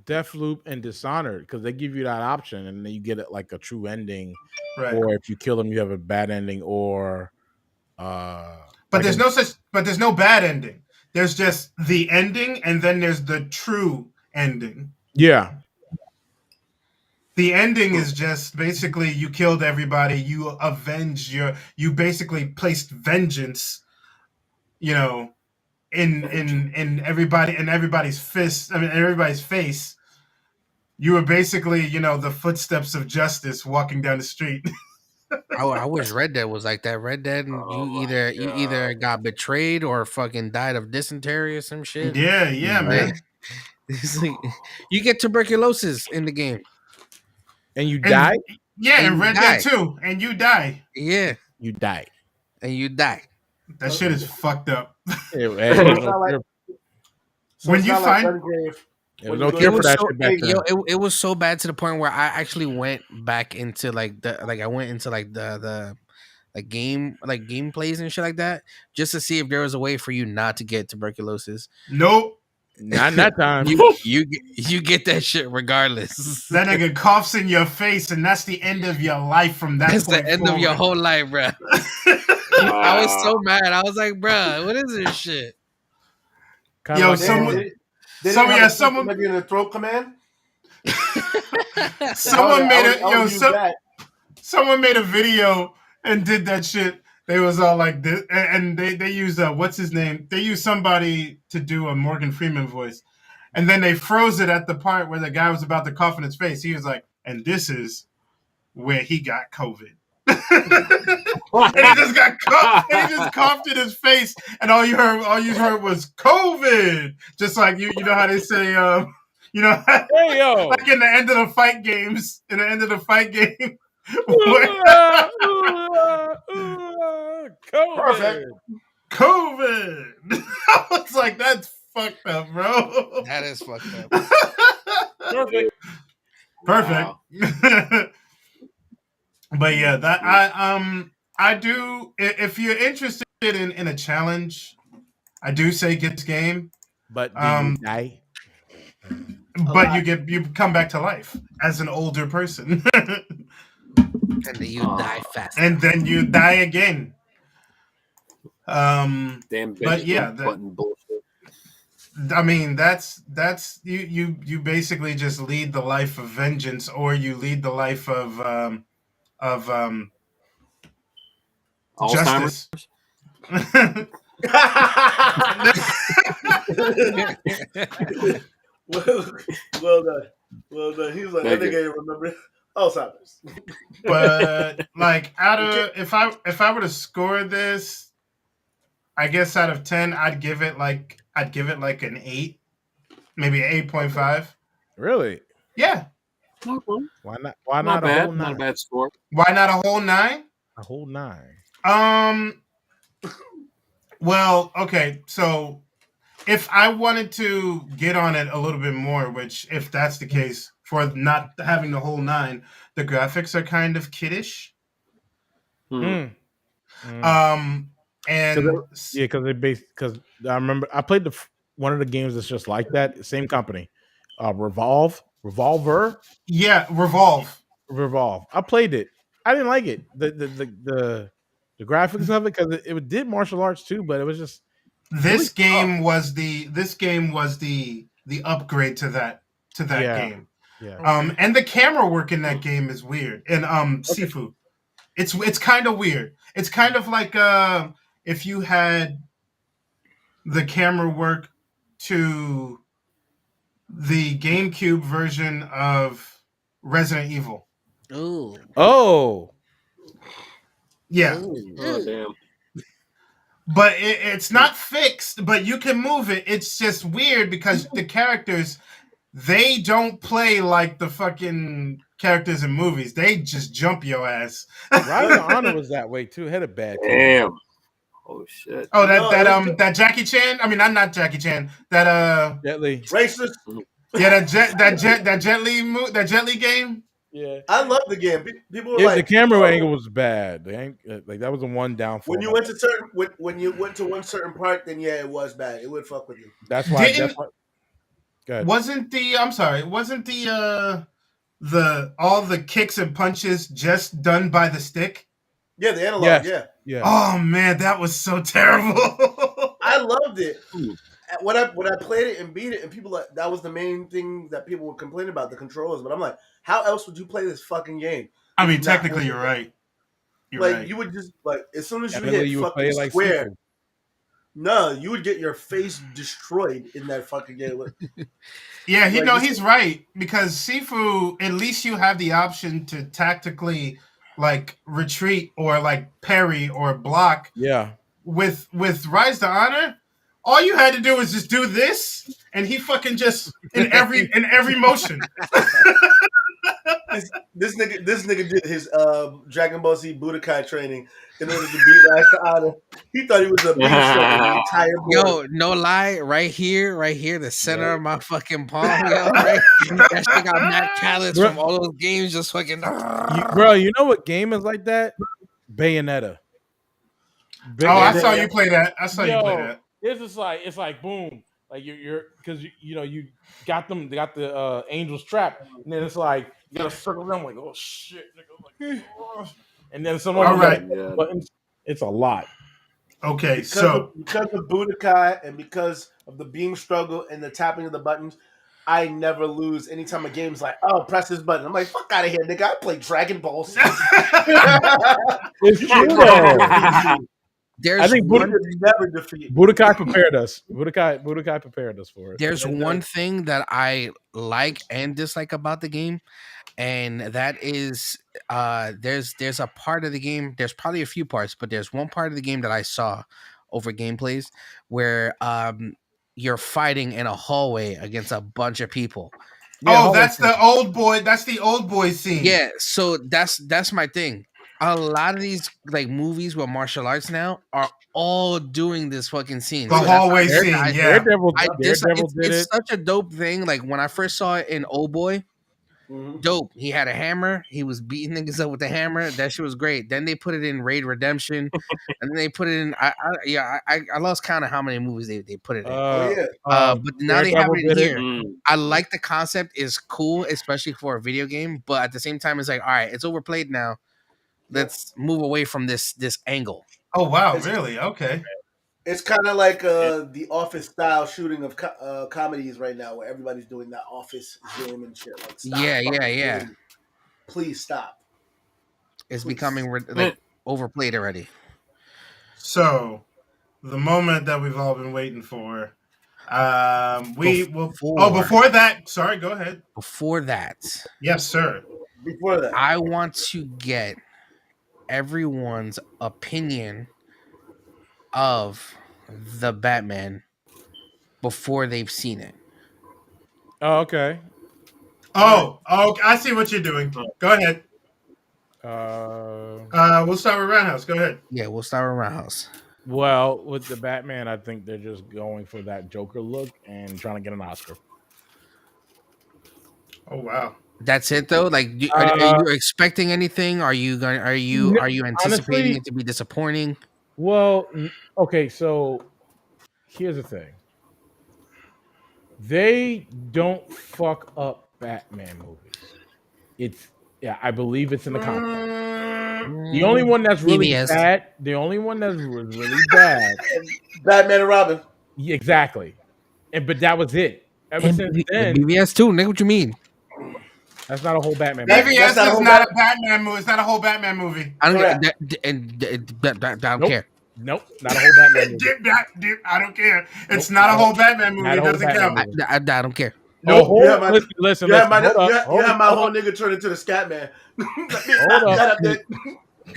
Deathloop and Dishonored, because they give you that option and then you get it like a true ending. right. Or if you kill them, you have a bad ending. Or but there's no bad ending. There's just the ending, and then there's the true ending. Yeah. The ending is just basically you killed everybody. You avenged you basically placed vengeance, in everybody's fist. I mean, everybody's face. You were basically, the footsteps of justice walking down the street. I wish Red Dead was like that. Red Dead, you either got betrayed or fucking died of dysentery or some shit. Yeah, man. It's like, you get tuberculosis in the game, and you die. Yeah, and Red Dead too, and you die. Yeah, you die, and you die. That shit is fucked up. When you find. It was so bad to the point where I actually went back into the gameplays and shit like that, just to see if there was a way for you not to get tuberculosis. Nope. Not in that time. You get that shit regardless. That nigga coughs in your face, and that's the end of your life from that. That's the end of your whole life, bro. I was so mad. I was like, bro, what is this shit? Yo, someone in the throat command. Someone made a video and did that shit. They was all like this, and they used what's his name? They used somebody to do a Morgan Freeman voice, and then they froze it at the part where the guy was about to cough in his face. He was like, "And this is where he got COVID." And he just got coughed. And he just coughed in his face, and all you heard was COVID. Just like you know how they say, hey, yo. Like in the end of the fight games, COVID. I was like, that's fucked up, bro. That is fucked up. Perfect. Wow. But yeah, that I do. If you're interested in a challenge, I do say get this game. But you die. But you come back to life as an older person. And then you die fast. And then you die again. Damn. But yeah, button bullshit. I mean, that's you basically just lead the life of vengeance, or you lead the life of justice. Well done. He was like, that nigga ain't remember Alzheimer's. But like, if I were to score this, I guess out of 10, I'd give it like an 8, maybe 8.5. Really? Yeah. Okay. Why not? Why Not not a whole bad. Not a 9? bad score. Why not a whole 9? A whole 9. Um. Well, okay. So if I wanted to get on it a little bit more, which if that's the case for not having the whole 9, the graphics are kind of kiddish. Mm. And Because I remember I played one of the games that's just like that. Same company, Revolver. yeah, Revolve. I played it. I didn't like it. The graphics of it because it did martial arts too, but it was just really This tough. game was the upgrade to that Yeah, game. yeah. And the camera work in that game is weird. And Okay. Sifu, it's kind of weird. It's kind of like if you had the camera work to the GameCube version of Resident Evil. Ooh. Oh, Yeah. Oh damn. But it's not fixed, but you can move it. It's just weird because the characters, they don't play like the fucking characters in movies. They just jump your ass. Rise of Honor was that way too. It had a bad camera. Damn. Oh shit. Oh, No, that Jackie Chan. I mean, not Jackie Chan. That Deadly. racist. yeah, that Jet Li game. Yeah. I love the game. People were The like, camera oh, angle was bad. Like that was the one downfall. when you went to certain when you went to one certain part, then yeah, it was bad. It would fuck with you. That's why. Didn't Go ahead. wasn't the I'm sorry, wasn't the all the kicks and punches just done by the stick? Yeah, the analog. Yes. Yeah, Yeah. Oh man, that was so terrible. I loved it. Hmm. When I played it and beat it, and people that was the main thing that people would complain about, the controls. But I'm like, how else would you play this fucking game? I if mean, you not technically, with you're it? right. You're Like right. you would just like as soon as you Definitely, hit you would play fucking it like square, Sifu. no, you would get your face destroyed in that fucking game. Yeah, Like, he's right because Sifu, at least you have the option to tactically like retreat or like parry or block. Yeah. With Rise to Honor, all you had to do was just do this, and he fucking just in every motion. this nigga did his Dragon Ball Z Budokai training in order to beat Rise to Honor. He thought he was a beam striker the entire board. Yo, no lie, right here, the center of my fucking palm, yo, right? That shit got mad callous Bro. from all those games, just fucking. Bro, you know what game is like that? Bayonetta. Oh, I saw you play that. I saw you play Yo, that. it's like boom, like you're because you got them, they got the angels trapped, and then it's like you gotta circle around like oh shit, nigga, like, oh. And then someone All right. buttons. It's a lot. Okay, because of Budokai and because of the beam struggle and the tapping of the buttons, I never lose anytime a game's like, oh, press this button. I'm like, fuck out of here, nigga. I play Dragon Ball Z. It's true though. There's I think one, never defeat. Budokai prepared us. Budokai prepared us for it. there's one thing that I like and dislike about the game, and that is there's a part of the game, there's probably a few parts, but there's one part of the game that I saw over gameplays where you're fighting in a hallway against a bunch of people. oh, that's the old boy. That's the old boy scene. Yeah, so that's my thing. A lot of these like movies with martial arts now are all doing this fucking scene. The So that's hallway why scene. Yeah. Daredevil did it's it. such a dope thing. Like when I first saw it in Old Boy, dope. He had a hammer. He was beating niggas up with the hammer. That shit was great. Then they put it in Raid Redemption, and then they put it in. I lost count of how many movies they put it in. But now they have it in here. I like the concept. Is cool, especially for a video game. But at the same time, it's like, all right, it's overplayed now. Let's move away from this angle. Oh wow, really? Okay. It's kind of like the Office style shooting of comedies right now, where everybody's doing that Office Zoom and shit. Like, stop, yeah. Please stop. It's becoming like overplayed already. So, the moment that we've all been waiting for. Before that, sorry, go ahead. Before that, yes, sir. Before that, I want to get everyone's opinion of the Batman before they've seen it. Oh, okay. Oh, I see what you're doing. Go ahead. We'll start with Roundhouse. Go ahead. Yeah, we'll start with Roundhouse. Well, with the Batman, I think they're just going for that Joker look and trying to get an Oscar. Oh wow. That's it though. Like, are you expecting anything? Are you going? Are you anticipating honestly, it to be disappointing? Well, okay. So here's the thing: they don't fuck up Batman movies. I believe it's in the contract. The only one that's really CBS. bad, the only one that was really bad, Batman and Robin. yeah, exactly. But that was it. Ever since then, BVS too. Nick, what you mean? that's not a whole Batman movie. BVS is not a Batman movie. It's not a whole Batman movie. I don't Correct. I don't care. Nope, not a whole Batman movie. I don't care. It's not a whole Batman movie. It doesn't count. I don't care. No, you have my, listen. You have my Hold whole up. nigga turn into the scat man. Hold up.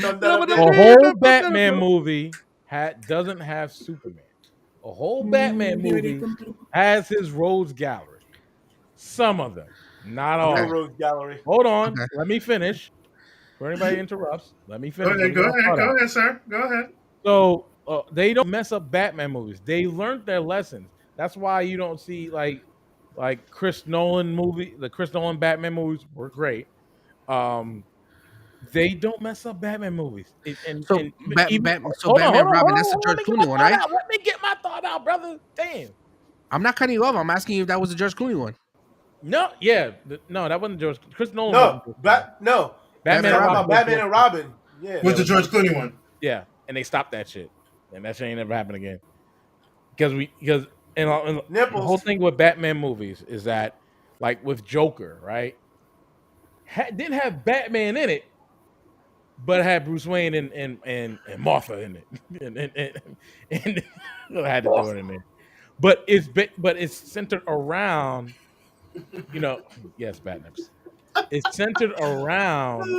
A whole Batman movie doesn't have Superman. A whole Batman movie has his rogues gallery. Some of them, not all. No rogues gallery. Hold on, let me finish. For anybody interrupts, let me finish. Go ahead, sir. Go ahead. So they don't mess up Batman movies. They learned their lessons. That's why you don't see like Chris Nolan movie. The Chris Nolan Batman movies were great. They don't mess up Batman movies. Batman Robin, that's the George Clooney one, right? Let me get my thought out, brother. Damn. I'm not cutting you off. I'm asking you if that was the George Clooney one. No, that wasn't George. Chris Nolan. No, Batman and Robin. Yeah, was the George Clooney one. Yeah, and they stopped that shit, and that shit ain't never happened again. Because the whole thing with Batman movies is that, like with Joker, right? Didn't have Batman in it, but it had Bruce Wayne and Martha in it, and I had to throw it in there. But it's centered around, yes, Batman. It's centered around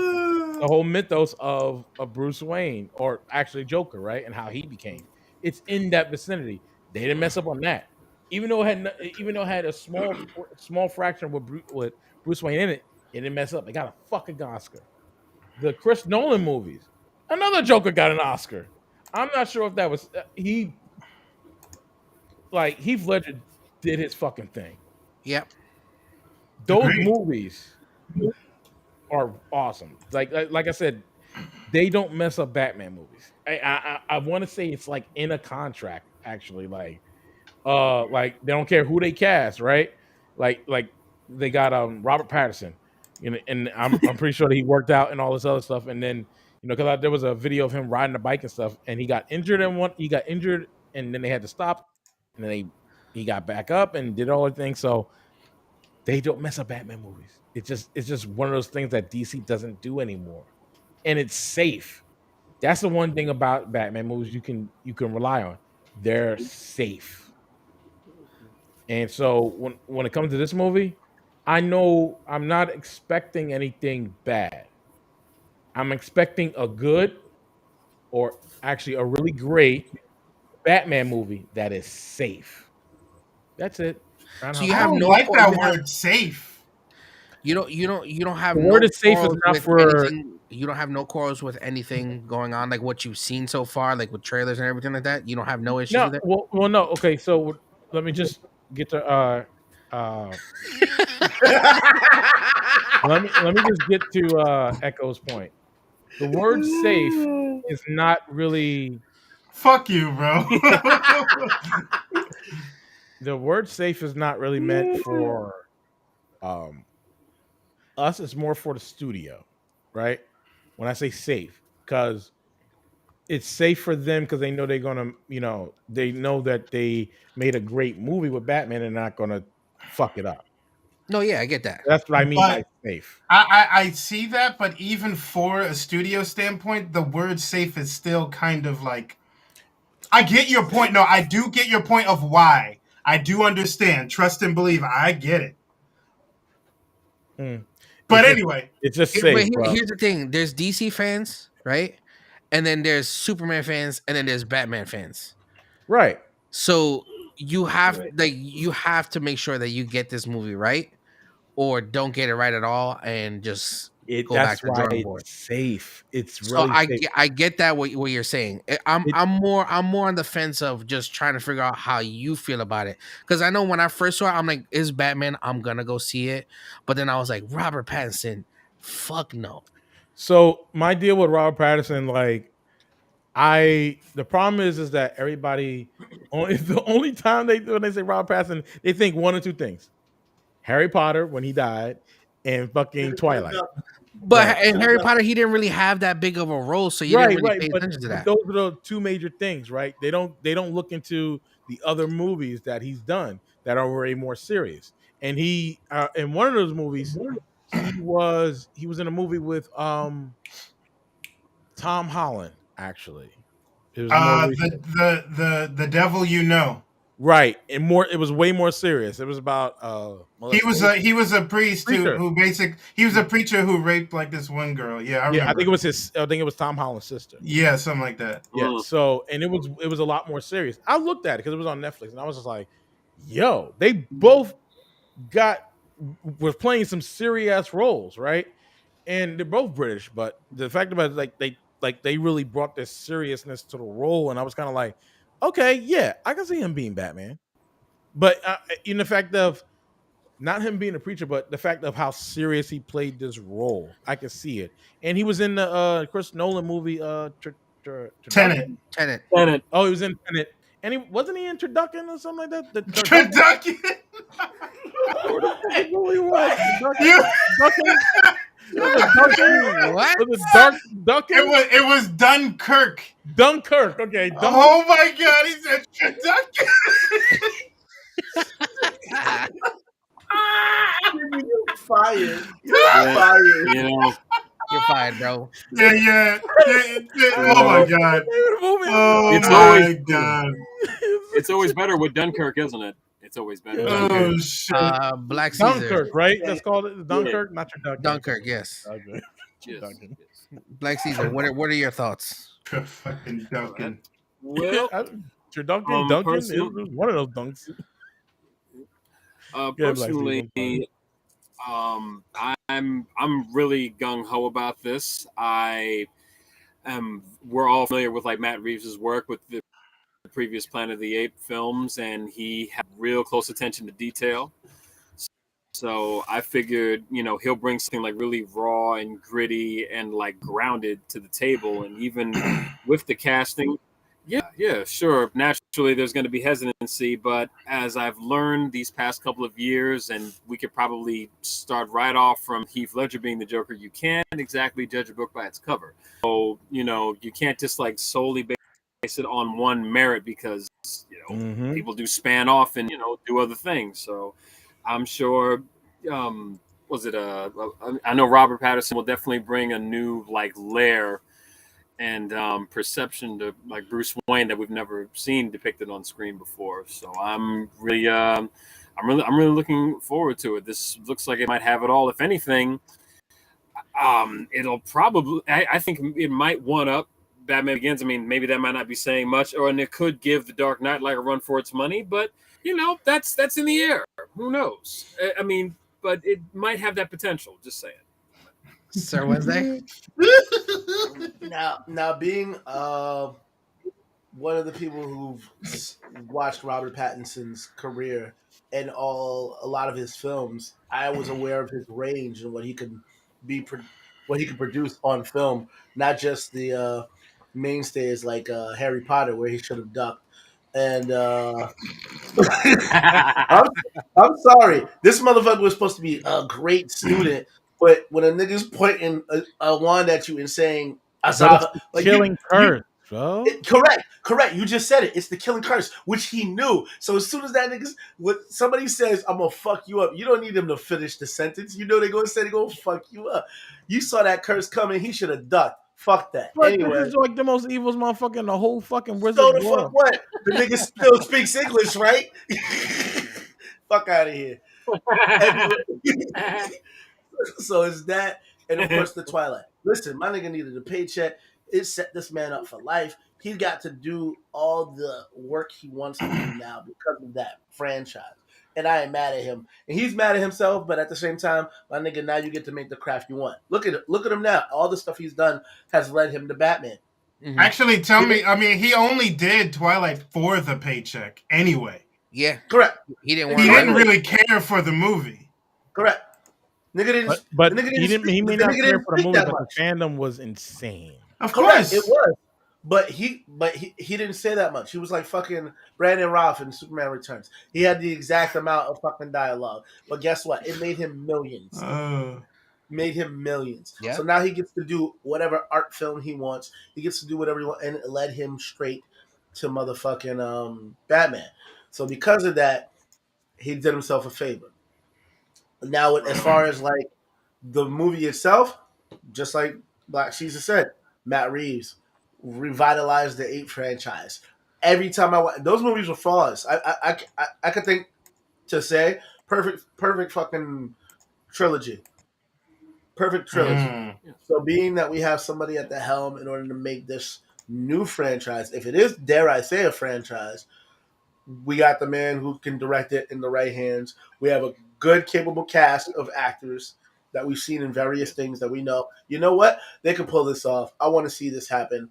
the whole mythos of Bruce Wayne, or actually Joker, right, and how he became. It's in that vicinity. They didn't mess up on that, even though it had a small fraction with Bruce Wayne in it. It didn't mess up. It got a fucking Oscar. The Chris Nolan movies, another Joker got an Oscar. I'm not sure if that was Heath Ledger did his fucking thing. Yep. Those movies are awesome. Like I said, they don't mess up Batman movies. I want to say it's like in a contract, actually. Like they don't care who they cast, right? Like they got Robert Pattinson, and I'm pretty sure that he worked out and all this other stuff. And then because there was a video of him riding a bike and stuff, and he got injured and then they had to stop, and then he got back up and did all the things. So they don't mess up Batman movies. It's just one of those things that DC doesn't do anymore, and it's safe. That's the one thing about Batman movies you can rely on. They're safe. And so when it comes to this movie, I know I'm not expecting anything bad. I'm expecting a good, or actually a really great Batman movie that is safe. That's it. So you have no like that word safe. You don't have the word is safe is not for anything. You don't have no quarrels with anything going on, like what you've seen so far, like with trailers and everything like that. You don't have no issues with it. Well, no. Okay, so let me just get to let me just get to Echo's point. The word safe is not really. Fuck you, bro. The word safe is not really meant for us. It's more for the studio, right? When I say safe, because it's safe for them because they know they're gonna, they know that they made a great movie with Batman and not gonna fuck it up. No, yeah, I get that. That's what I mean by safe. I see that, but even for a studio standpoint, the word safe is still kind of like. I get your point. No, I do get your point of why. I do understand. Trust and believe. I get it. But anyway, it's just safe. Here's the thing: there's DC fans, right? And then there's Superman fans, and then there's Batman fans. Right. So you have to make sure that you get this movie right, or don't get it right at all, and just go back That's to the why drawing it's board. safe. It's So really safe. I get that what you're saying. I'm It- more on the fence of just trying to figure out how you feel about it, because I know when I first saw it, I'm like, "Is Batman? I'm gonna go see it," but then I was like, Robert Pattinson, fuck no. So my deal with Robert Pattinson, like the problem is that everybody only the only time when they say Robert Pattinson, they think one or two things: Harry Potter when he died, and fucking Twilight. But Right. in Harry Potter, he didn't really have that big of a role, so you didn't Right, really right, pay but attention to that. those are the two major things, right? They don't look into the other movies that he's done that are way more serious. And he in one of those movies, he was in a movie with Tom Holland. Actually, it was more recent, The devil you know. right? And more, it was way more serious. It was about molestation. He was a priest Preacher. he was a preacher who raped like this one girl. Yeah, I Yeah, remember. I think it was Tom Holland's sister. Yeah, something like that. Yeah. So, and it was a lot more serious. I looked at it because it was on Netflix, and I was just like, "Yo, they both got were playing some serious roles, right? And they're both British, but the fact about it, they really brought this seriousness to the role, and I was kind of like, okay, yeah, I can see him being Batman, but in the fact of not him being a preacher, but the fact of how serious he played this role, I could see it. And he was in the Chris Nolan movie, Tenet. Turducken? Tenet. Oh, he was in Tenet. And wasn't he in Turducken or something like that? The Turducken? Turducken. Where the fuck movie was? You- Turducken? Was it Duncan? What? Was it Dark Duncan? It was Dunkirk. Dunkirk. Okay. Dunkirk. Oh my god, he said Turducken. You're fired. Yeah. Fired. You know, You're fired, bro. Yeah. Oh my god. Oh It's my always- god. it's always better with Dunkirk, isn't it? It's always better. Yeah. Oh shit. Black Caesar. Dunkirk, right? That's called it. Dunkirk, not your Dunkirk. Dunkirk, yes. Okay. Yes, Duncan. yes. Black Caesar. What are your thoughts? Fucking Duncan. Well, Your Duncan, Duncan is personally- one of those dunks. Black personally, Caesar, I'm really gung ho about this. We're all familiar with like Matt Reeves' work with the previous Planet of the Apes films, and he had real close attention to detail. So I figured, he'll bring something like really raw and gritty and like grounded to the table. And even with the casting, yeah, sure. Naturally, there's going to be hesitancy, but as I've learned these past couple of years, and we could probably start right off from Heath Ledger being the Joker, you can't exactly judge a book by its cover. So, you can't just like solely base it on one merit because, people do span off and, do other things. So I'm sure, I know Robert Pattinson will definitely bring a new like layer and perception to like Bruce Wayne that we've never seen depicted on screen before. So I'm really looking forward to it. This looks like it might have it all. If anything, it'll probably I think it might one up Batman Begins. I mean, maybe that might not be saying much, and it could give The Dark Knight like a run for its money. But that's in the air. Who knows? I mean, but it might have that potential. Just saying. Sir Wednesday? Now being one of the people who've watched Robert Pattinson's career and a lot of his films, I was aware of his range and what he could produce on film, not just the mainstays like Harry Potter, where he should have ducked. And I'm sorry, this motherfucker was supposed to be a great student, but when a nigga's pointing a wand at you and saying "Azab," like killing curse, bro. Correct. You just said it. It's the killing curse, which he knew. So as soon as that when somebody says, "I'm gonna fuck you up," you don't need them to finish the sentence. You know they're gonna say they're gonna fuck you up. You saw that curse coming. He should have ducked. Fuck that. But Anyway, this is like the most evil motherfucker in the whole fucking wizard so the world. fuck what? The nigga still speaks English, right? Fuck out of here. So it's that, and of course the Twilight. Listen, my nigga needed a paycheck. It set this man up for life. he got to do all the work he wants to do now because of that franchise. And I ain't mad at him. And he's mad at himself, but at the same time, my nigga, now you get to make the craft you want. Look at him now. All the stuff he's done has led him to Batman. Mhm. Actually, tell me. I mean, he only did Twilight for the paycheck, anyway. Yeah, Correct. he didn't. He want didn't really care for the movie. Correct. Nigga didn't. But the nigga he didn't. He speak- may the not nigga care didn't for the speak movie, that but much. the fandom was insane. Of Correct. course, It was. But he didn't say that much. He was like fucking Brandon Routh in Superman Returns. He had the exact amount of fucking dialogue. But guess what? It made him millions. Made him millions. Yeah. So now he gets to do whatever art film he wants. He gets to do whatever he wants, and it led him straight to motherfucking Batman. So because of that, he did himself a favor. Now, as far as like the movie itself, just like Black Caesar said, Matt Reeves revitalized the 8 franchise. Every time I watch those movies were flawless. I could think to say perfect fucking trilogy. Perfect trilogy. So being that we have somebody at the helm in order to make this new franchise, if it is, dare I say, a franchise, we got the man who can direct it in the right hands. We have a good, capable cast of actors that we've seen in various things that we know. You know what? They can pull this off. I want to see this happen.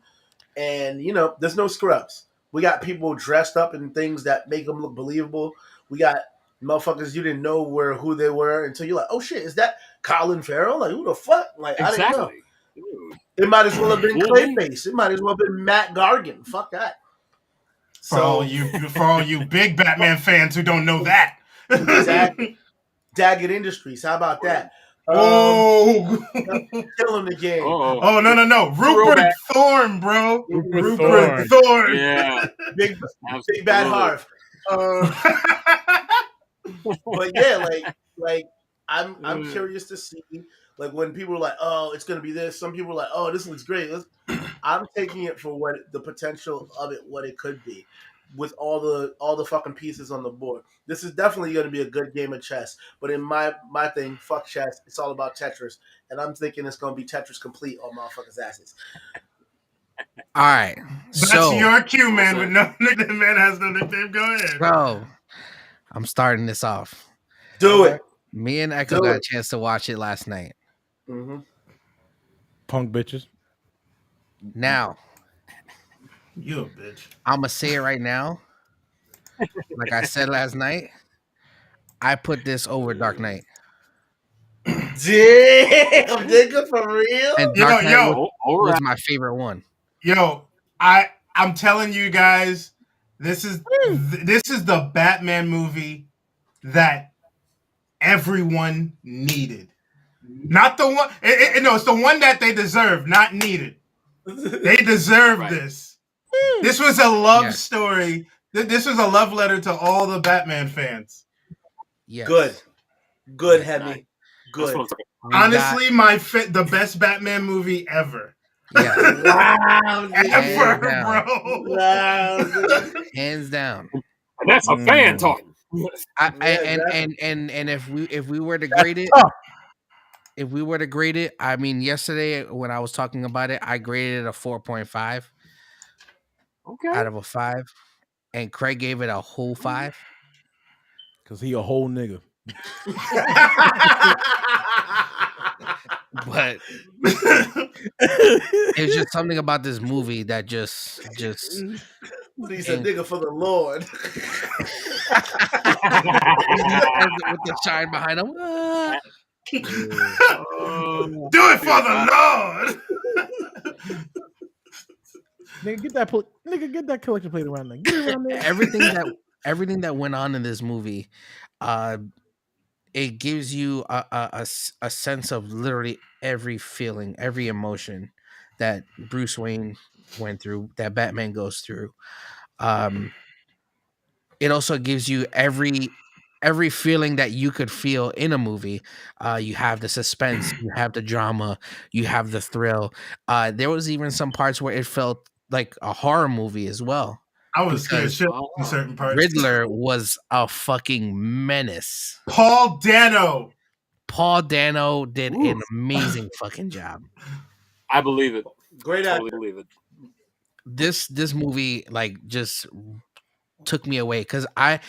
And, you know, there's no scrubs. We got people dressed up in things that make them look believable. We got motherfuckers you didn't know who they were until you're like, oh shit, is that Colin Farrell? Like, who the fuck? Like, Exactly. I didn't know. It might as well have been Clayface. It might as well have been Matt Gargan. Fuck that. For all you big Batman fans who don't know that. Exactly. Daggett Industries. How about that? Killing the game. Oh no. Rupert Thorne, bro. Rupert Thorne. Yeah. Big bad Harv. But yeah, like I'm curious to see, like, when people are like, oh, it's gonna be this. Some people are like, oh, this looks great. I'm taking it for what the potential of it, what it could be, with all the fucking pieces on the board. This is definitely going to be a good game of chess. But in my thing, fuck chess. It's all about Tetris, and I'm thinking it's going to be Tetris complete on motherfuckers' asses. All right, that's your cue, man. With no nickname, man has no nickname. Go ahead, bro. I'm starting this off. Do it. Me and Echo got a chance to watch it last night. Mm-hmm. Punk bitches. Now, you a bitch. I'm gonna say it right now. Like I said last night, I put this over Dark Knight. Damn, nigga, for real? And Dark Knight was my favorite one. Yo, I'm telling you guys, this is the Batman movie that everyone needed. Not the one. No, it's the one that they deserve, not needed. They deserve this. This was a love story. This was a love letter to all the Batman fans. Yes. Good, Hemi. Good. Honestly, the best Batman movie ever. Yeah. Wow. Ever, bro. Wow. Hands down. And that's a fan talking. And if we were to grade it, I mean, yesterday when I was talking about it, I graded it a 4.5 out of a 5, and Craig gave it a whole 5 because he a whole nigga. But it's just something about this movie that just he's a nigga for the Lord. With the shine behind him. Do it for the Lord. Nigga, get that collection plate around there. Get it around there. Everything that went on in this movie, it gives you a sense of literally every feeling, every emotion that Bruce Wayne went through, that Batman goes through. It also gives you every feeling that you could feel in a movie. You have the suspense, you have the drama, you have the thrill. There was even some parts where it felt like a horror movie as well. I was scared shit in certain parts. Riddler was a fucking menace. Paul Dano did an amazing fucking job. I believe it. Great totally actor. believe it. this movie like just took me away because I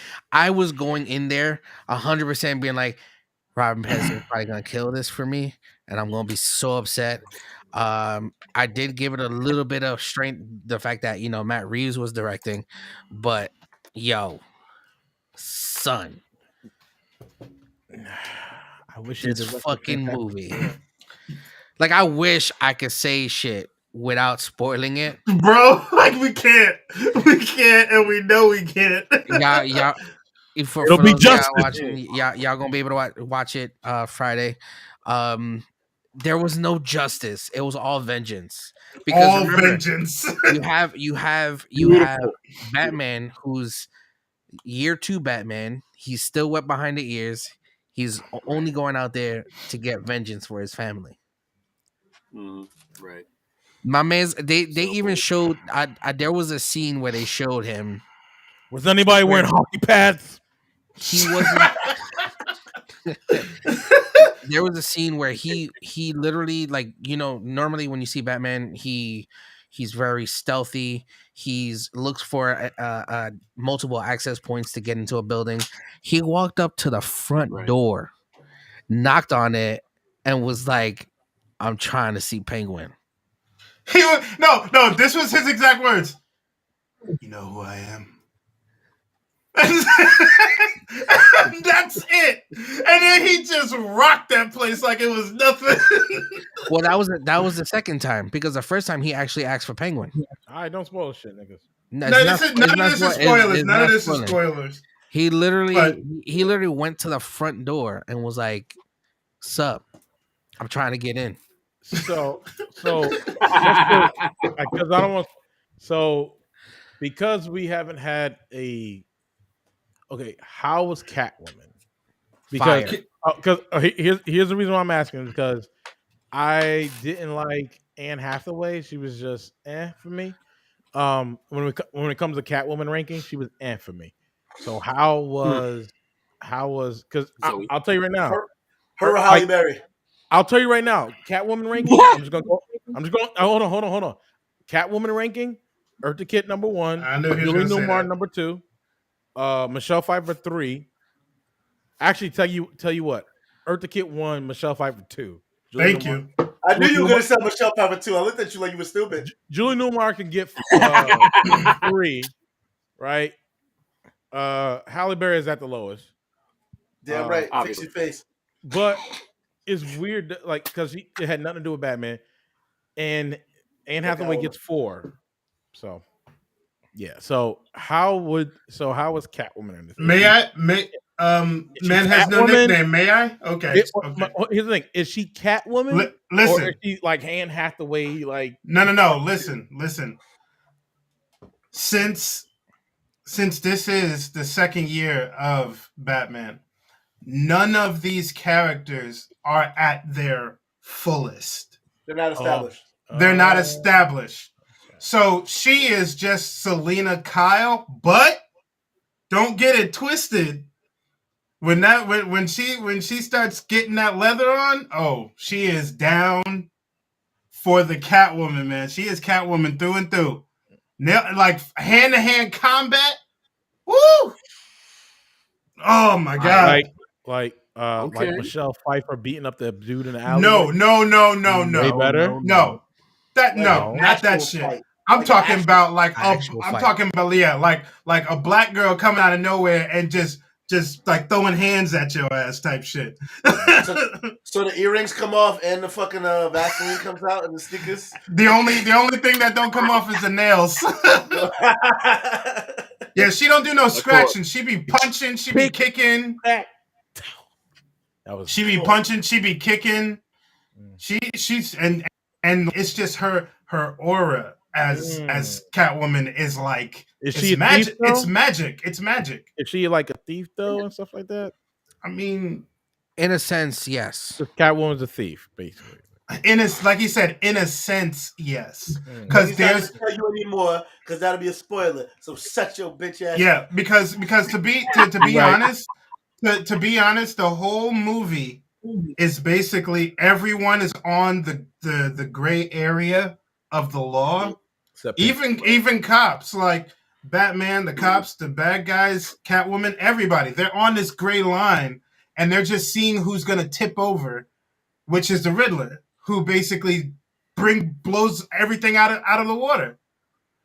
was going in there 100% being like Robin Pattinson is probably gonna kill this for me, and I'm gonna be so upset. I did give it a little bit of strength, the fact that Matt Reeves was directing, but yo, son, I wish he this directed fucking Fantastic movie. Four. Like, I wish I could say shit without spoiling it. Bro, like we can't, and we know we can't. Y'all, It'll for be those of y'all justice. watching, y'all gonna be able to watch it Friday. There was no justice; it was all vengeance. Because All remember, vengeance. you have Beautiful. Batman, who's year 2 Batman. He's still wet behind the ears. He's only going out there to get vengeance for his family. Right. My man's they So even cool. showed there was a scene where they showed him. Was anybody wearing hockey pads? He wasn't. There was a scene where he literally, like, normally when you see Batman, he's very stealthy. He's looks for multiple access points to get into a building. He walked up to the front Right. door, knocked on it, and was like, "I'm trying to see Penguin." No. This was his exact words. You know who I am. That's it. And then he just rocked that place like it was nothing. Well, that was the second time, because the first time he actually asked for Penguin. All right, don't spoil shit, niggas. None of this is spoilers. None of this is spoilers. He literally went to the front door and was like, "Sup, I'm trying to get in." So because I don't want. So because we haven't had a. Okay, how was Catwoman? Because here's the reason why I'm asking, because I didn't like Anne Hathaway. She was just for me. When it comes to Catwoman ranking, she was for me. So how was because So- I'll tell you right now. Her Halle Berry. I'll tell you right now, Catwoman ranking. I'm just going. Hold on. Catwoman ranking. Eartha Kitt number 1. I knew he was Julie gonna say Newmar that. number 2. Michelle Pfeiffer 3. Actually, tell you what. Eartha Kitt 1. Michelle Pfeiffer 2. Julie Thank Newmar, you. I knew you were gonna say Michelle Pfeiffer too. I looked at you like you were stupid. Julie Newmar can get 3, right? Halle Berry is at the lowest. Damn right. Fix obviously. your face. But it's weird, like, because it had nothing to do with Batman, and Anne Hathaway gets 4. So, yeah. So how was Catwoman in this? Man has no Catwoman? nickname. May I? Okay. Here's the thing: is she Catwoman, or Listen. is she like Anne Hathaway? Like, No. Listen. Since this is the second year of Batman, none of these characters are at their fullest. They're not established. They're not established. So she is just Selena Kyle, but don't get it twisted. When she starts getting that leather on, oh, she is down for the Catwoman, man. She is Catwoman through and through. Like hand-to-hand combat. Woo! Oh my god! Like Michelle Pfeiffer beating up the dude in the alley. No. Way better. No, not that shit. Fight. I'm talking about like a black girl coming out of nowhere and just like throwing hands at your ass type shit. So the earrings come off and the fucking Vaseline comes out and the stickers. The only thing that don't come off is the nails. Yeah, she don't do no scratching. She be punching. She be kicking. She be punching. She be kicking. She's and it's just her aura as Catwoman is like. Is she magic? Thief, though? It's magic. It's magic. Is she like a thief though and stuff like that? I mean, in a sense, yes. Catwoman's a thief, basically. Like he said, in a sense, yes. Because there's not tell you anymore because that'll be a spoiler. So shut your bitch ass. Yeah, because to be honest, to be honest, the whole movie is basically everyone is on the gray area of the law, Even cops like Batman, the cops, the bad guys, Catwoman, everybody. They're on this gray line, and they're just seeing who's gonna tip over, which is the Riddler, who basically blows everything out of the water.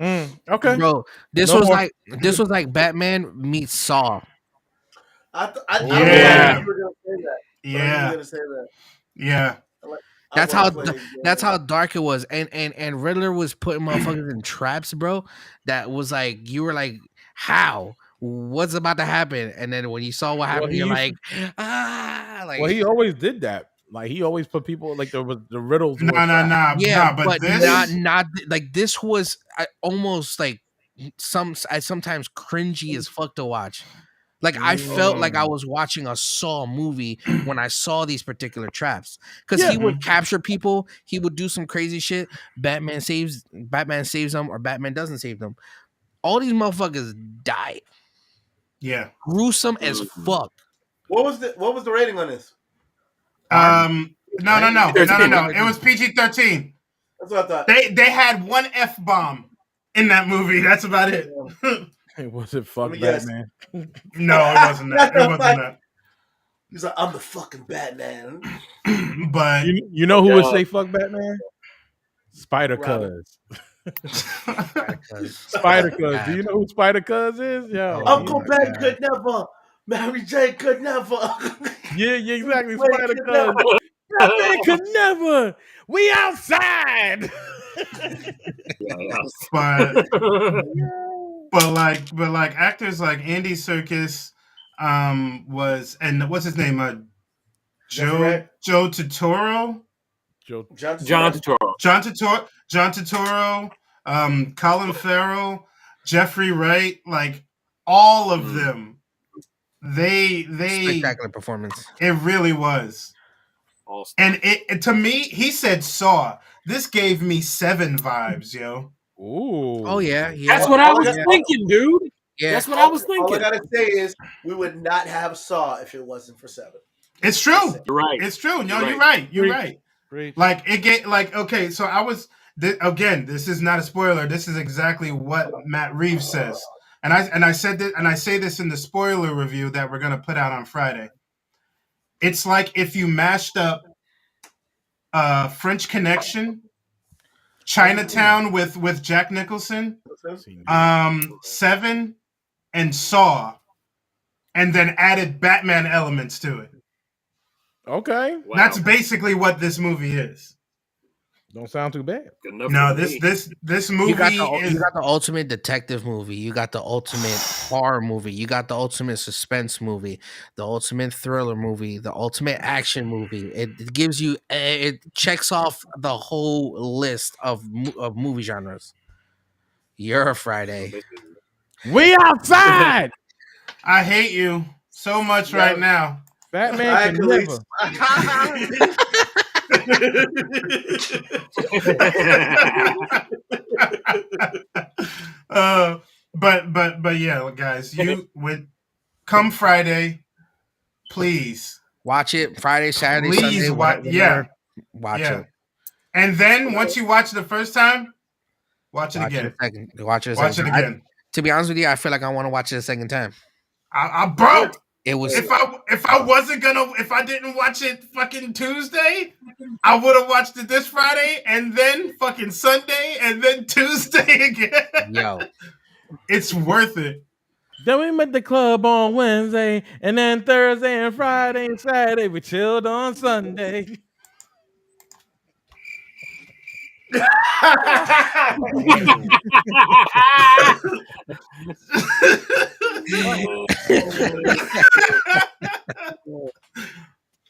Okay, bro, this No was more. like Batman meets Saw. I Yeah. thought you were gonna say that. But I knew you Yeah, were gonna say that. yeah. That's how dark it was, and Riddler was putting motherfuckers in traps, bro. That was like you were like, how? What's about to happen? And then when you saw what happened, you're like, like. Well, he always did that. Like he always put people like the riddles. No, Yeah, but this not like this was almost like sometimes cringy as fuck to watch. Like I felt like I was watching a Saw movie when I saw these particular traps because he would capture people, he would do some crazy shit. Batman saves them, or Batman doesn't save them. All these motherfuckers die. Yeah, gruesome as fuck. What was the rating on this? No. It was PG-13. That's what I thought. They had one F-bomb in that movie. That's about it. Was it fuck Batman? No, it wasn't that. It wasn't that. He's like, I'm the fucking Batman. But you know who would say fuck Batman? Spider Cuz. Spider Cuz. Do you know who Spider Cuz is? Yeah. Uncle Ben could never. Mary Jane could never. Yeah, exactly. Spider Cuz. Batman could never. We outside. But like actors like Andy Serkis and what's his name? Joe Turturro. John Turturro, Colin Farrell, Jeffrey Wright, like all of them. They spectacular performance. It really was. Awesome. And it to me, he said Saw. This gave me 7 vibes, yo. Ooh. Oh yeah. That's what I was thinking, dude. Yeah. That's what I was thinking. All I gotta say is we would not have Saw if it wasn't for 7. It's true. You're right. It's true. No, You're you're right. You're right. Like it get like okay. So I was again. This is not a spoiler. This is exactly what Matt Reeves says, and I said that, and I say this in the spoiler review that we're gonna put out on Friday. It's like if you mashed up French Connection, Chinatown with Jack Nicholson, 7, and Saw, and then added Batman elements to it. Okay. Wow. That's basically what this movie is. Don't sound too bad. No, this movie you got the ultimate detective movie. You got the ultimate horror movie. You got the ultimate suspense movie, the ultimate thriller movie, the ultimate action movie. It gives you, it checks off the whole list of movie genres. You're a Friday. We outside. I hate you so much right now. Batman can never. But yeah, guys, you would come Friday, please watch it. Friday, Saturday, please Sunday. Watch it. And then once you watch it the first time, watch it again. Watch it again. To be honest with you, I feel like I want to watch it a second time. I broke. It was if I didn't watch it fucking Tuesday, I would have watched it this Friday and then fucking Sunday and then Tuesday again. Yo, it's worth it. Then we met the club on Wednesday, and then Thursday and Friday and Saturday we chilled on Sunday.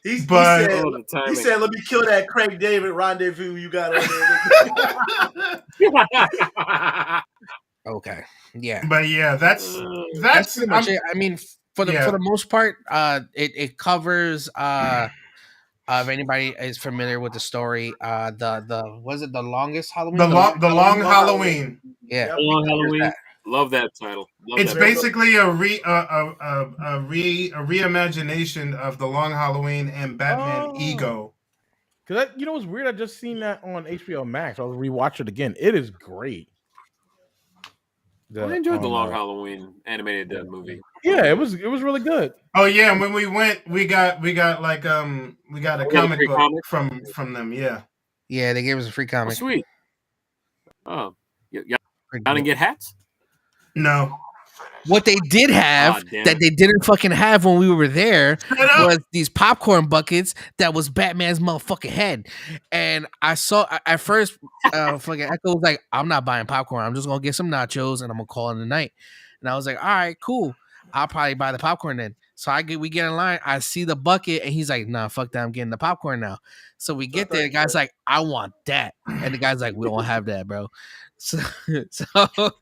He said, let me kill that Craig David rendezvous you got on there. Okay. Yeah. But yeah, that's pretty much it. I mean, for the most part, it covers if anybody is familiar with the story, was it the longest Halloween? The long Halloween. Yeah. Long Halloween. Love that title. It's basically a reimagination of the Long Halloween and Batman Ego. Cause you know what's weird? I just seen that on HBO Max. I'll rewatch it again. It is great. I enjoyed the Long Halloween animated movie. Yeah, it was really good. Oh yeah, and when we went, we got like we got a comic book from them. Yeah. Yeah, they gave us a free Oh, comic. sweet. Oh, y'all didn't get hats? No. What they did have that they didn't fucking have when we were there was these popcorn buckets that was Batman's motherfucking head. And I saw at first fucking Echo was like, I'm not buying popcorn. I'm just gonna get some nachos and I'm gonna call it a night. And I was like, all right, cool. I'll probably buy the popcorn then. So we get in line, I see the bucket, and he's like, nah, fuck that, I'm getting the popcorn now. So we get there, the guy's like, I want that. And the guy's like, we don't have that, bro. So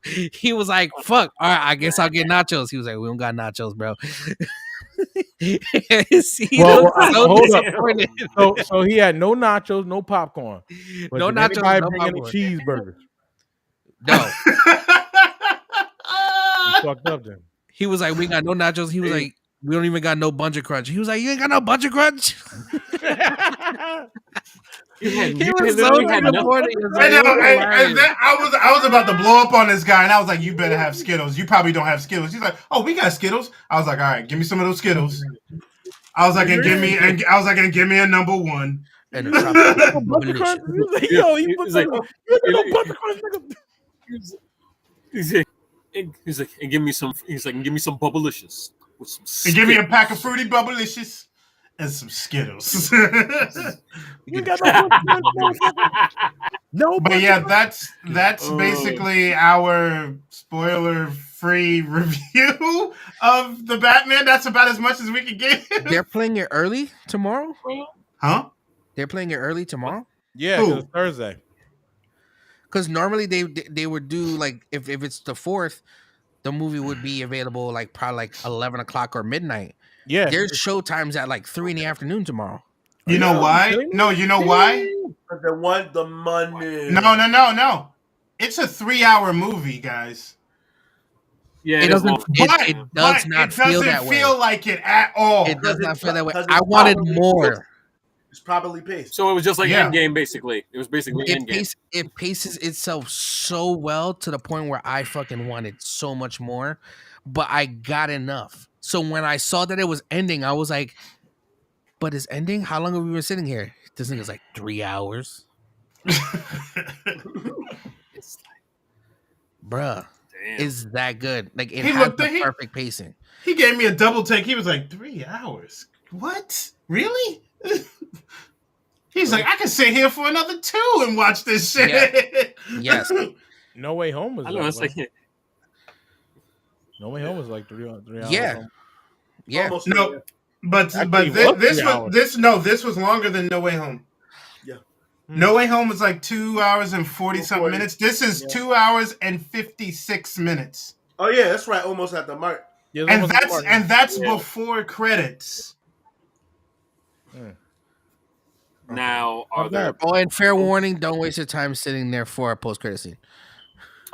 he was like, fuck, all right, I guess I'll get nachos. He was like, we don't got nachos, bro. Hold up. So he had no nachos, no popcorn. But no nachos, no bring any cheeseburgers. No. Fucked up then. He was like, we got no nachos. He was like, we don't even got no Buncher Crunch. He was like, you ain't got no Buncher Crunch? He was so disappointed. I was about to blow up on this guy, and I was like, "You better have Skittles. You probably don't have Skittles." He's like, "Oh, we got Skittles." I was like, "All right, give me some of those Skittles." I was like, "And give me a number one." And Buncher Crunch. He's like, and give me some. He's like, and give me some Bubblicious with some. And give me a pack of Fruity Bubblicious. And some Skittles. You got no, but yeah, that's basically our spoiler-free review of the Batman. That's about as much as we can get. They're playing it early tomorrow? Huh? They're playing it early tomorrow? Yeah, it's Thursday. Because normally they would do like if it's the 4th, the movie would be available like probably like 11 o'clock or midnight. Yeah, there's show times at like 3 p.m. tomorrow. You know why? No, you know why? Because they want the money. No. It's a 3-hour movie, guys. Yeah, it doesn't. It does not feel that way. It doesn't feel like it at all. It does not feel that way. I wanted more. It's properly paced. So it was just like Endgame, basically. It was basically Endgame. It paces itself so well to the point where I fucking wanted so much more, but I got enough. So when I saw that it was ending, I was like, but it's ending? How long have we been sitting here? This thing is like 3 hours. It's like, bruh, damn. is that good. Like it had the perfect pacing. He gave me a double take. He was like, 3 hours? What? Really? He's like, I can sit here for another 2 and watch this shit. Yeah. Yes. No Way Home was. I know, it's like No Way Home was like 3 hours. Yeah. Yeah. Almost no, but this was longer than No Way Home. Yeah. No Way Home was like 2 hours and 40 something minutes. This is 2 hours and 56 minutes. Oh yeah, that's right. Almost at the mark. Yeah, and that's before credits. Now, are there? Oh, and fair warning: don't waste your time sitting there for a post-credit scene.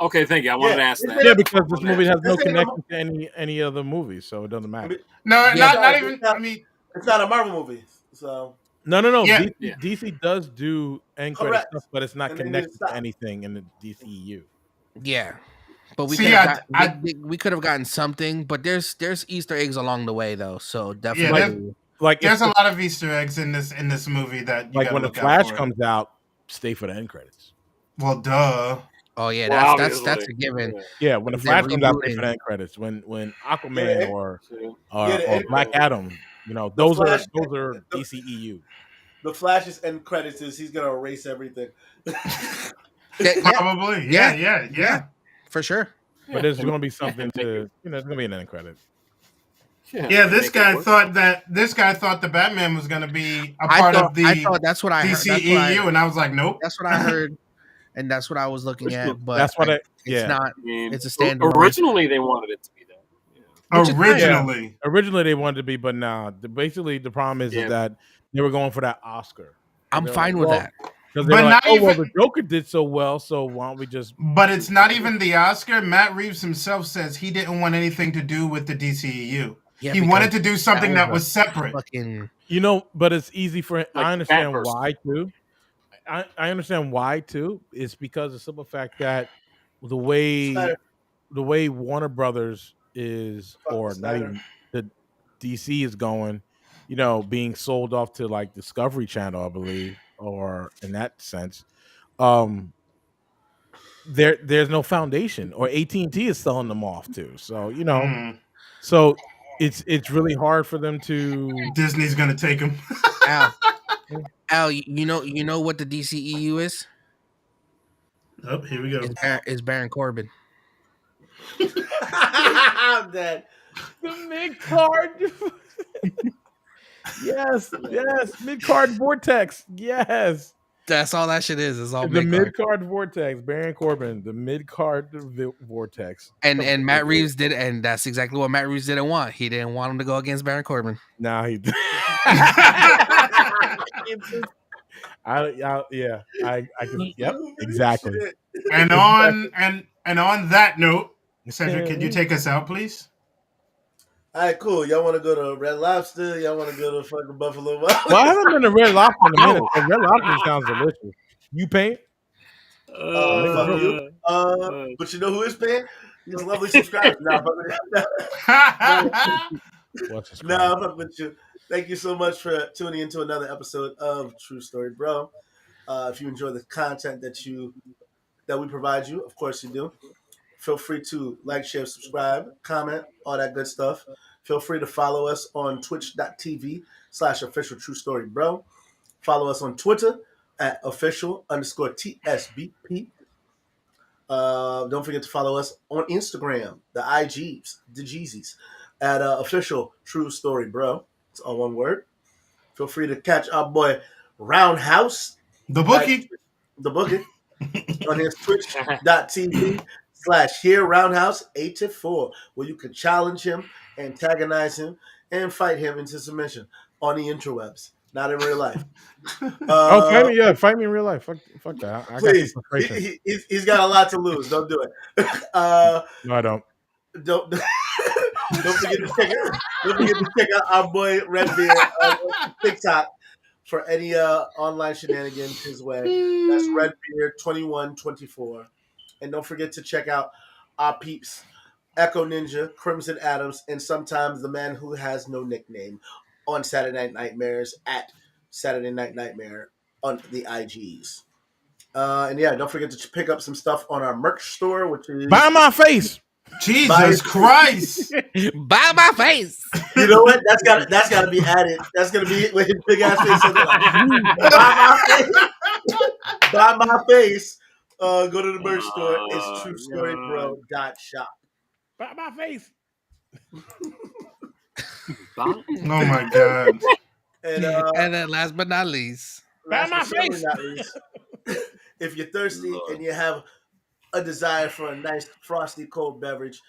Okay, thank you. I wanted to ask that. Yeah, because this movie has no connection to any other movies, so it doesn't matter. Not even. I mean, it's not a Marvel movie, so. No. Yeah. DC does do end credit stuff, but it's not connected to anything in the DCEU. Yeah, but we could have gotten something, but there's Easter eggs along the way though, so definitely. Like there's a lot of Easter eggs in this movie that you like when the Flash comes out, stay for the end credits. Well, duh. Oh yeah, that's a given. Yeah, when the Flash comes out, stay for the end credits. When Aquaman or Black Adam, those are DCEU. The Flash's end credits is he's gonna erase everything. Probably, yeah, for sure. But there's gonna be something to there's gonna be an end credit. Yeah, this guy thought the Batman was going to be a part of the. I thought that's what I heard. DCEU, and I was like, nope. That's what I heard, and that's what I was looking at. But that's what it's not. It's a standalone. Originally, they wanted it to be that. Originally they wanted to be, but now basically the problem is that they were going for that Oscar. I'm fine with that. Because they're like, the Joker did so well, so why don't we just... But it's not even the Oscar. Matt Reeves himself says he didn't want anything to do with the DCEU. Yeah, he wanted to do something that was separate. But it's easy for him. I understand why, too. I understand why, too. It's because of the simple fact that the way the way Warner Brothers is, Fuck or the not Snyder. even the DC is going, being sold off to like Discovery Channel, I believe, or in that sense, um, there's no foundation, or AT&T is selling them off too. So so it's really hard for them to. Disney's gonna take him. Al, Al, you know what the DCEU is? Oh, here we go. Is Baron Corbin. I'm dead. The mid card. Yes, mid card vortex. Yes, That's all that shit is. It's all the mid mid card vortex. Baron Corbin, the mid card vortex. And Matt Reeves did, and that's exactly what Matt Reeves didn't want. He didn't want him to go against Baron Corbin. Now he. I can. Yep, exactly. And on that note, Cedric, could you take us out, please? All right, cool. Y'all want to go to Red Lobster? Y'all want to go to fucking Buffalo Wild? Well, I haven't been to Red Lobster in a minute. And Red Lobster sounds delicious. You paint? Fuck you. But you know who is paying? These lovely subscribers. Nah, fuck with you. Thank you so much for tuning into another episode of True Story Bro. If you enjoy the content that we provide you, of course you do. Feel free to like, share, subscribe, comment, all that good stuff. Feel free to follow us on twitch.tv/official True Story Bro. Follow us on Twitter at official_TSBP. Don't forget to follow us on Instagram, the IGs, the Jeezys, at official True Story Bro. It's all one word. Feel free to catch our boy Roundhouse, the bookie, on his twitch.tv/here Roundhouse 8-4, where you can challenge him, antagonize him, and fight him into submission on the interwebs, not in real life. Fight me! Yeah, fight me in real life. Fuck that. I please, got he's got a lot to lose. Don't do it. No, I don't. Don't forget to check out our boy Redbeard on TikTok for any online shenanigans his way. That's Redbeard2124. And don't forget to check out our peeps, Echo Ninja, Crimson Adams, and sometimes the man who has no nickname on Saturday Night Nightmares at Saturday Night Nightmare on the IGs. And yeah, don't forget to pick up some stuff on our merch store, which is Buy my face. Jesus Christ! Buy my face. You know what? That's gotta be added. That's gonna be with his big ass face. Buy my face. Go to the merch store. It's truestorybro.shop. Buy my face. Oh my god! And then last but not least, buy my face. If you're thirsty and you have a desire for a nice frosty cold beverage,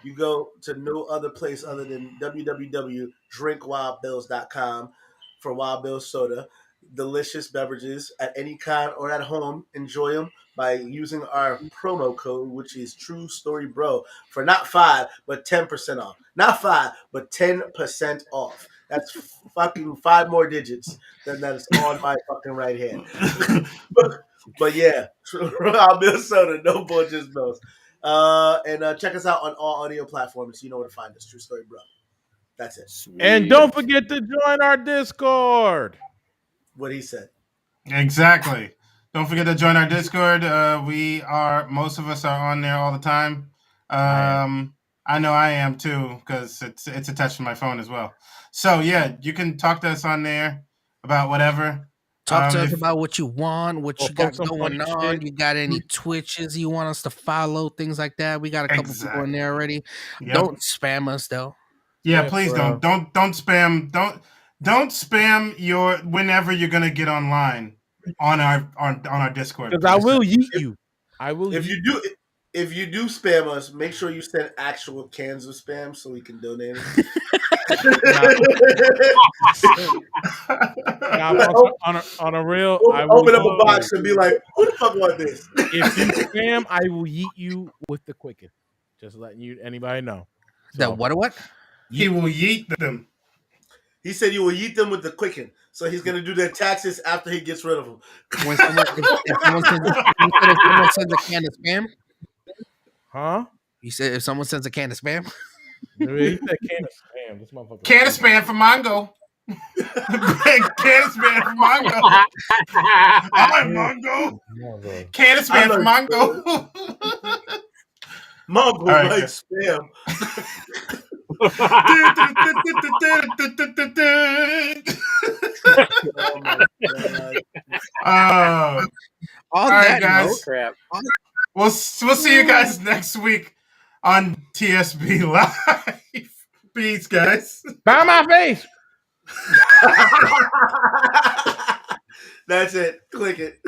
you go to no other place other than www.drinkwildbills.com for Wild Bill soda. Delicious beverages at any kind or at home. Enjoy them by using our promo code, which is True Story Bro, for not 5 but 10% off. Not 5 but 10% off. That's fucking 5 more digits than that is on my fucking right hand. But yeah, Wild Bill soda, no bullshit bills. And check us out on all audio platforms. You know where to find us. True Story Bro. That's it. Sweet. And don't forget to join our Discord. What he said. Exactly. Don't forget to join our Discord. Most of us are on there all the time. I know I am too, because it's attached to my phone as well. So yeah, you can talk to us on there about whatever. talk to us about what you want, what you got going on. Shit. You got any Twitches you want us to follow, things like that. We got a couple people in there already. Yep. Don't spam us though. Yeah, please don't spam. Don't spam your whenever you're gonna get online on our Discord. Because I will yeet you. If you do spam us, make sure you send actual cans of spam so we can donate it. on a real, I will open up a box and be like, "Who the fuck want this?" If you spam, I will yeet you with the quicken. Just letting anybody know. So, what? He will yeet them. He said you will yeet them with the quicken. So he's gonna do their taxes after he gets rid of them. When someone sends a can of spam. Huh? You said if someone sends a can of spam. He said can of spam. This motherfucker. Can of spam for Mongo. Can of spam for Mongo. I'm Mongo. Can of spam for Mongo. Mongo All right, like guys. spam. Oh my god. On All right, that guys. note, Crap. We'll see you guys next week on TSB Live. Peace, guys. Buy my face. That's it. Click it.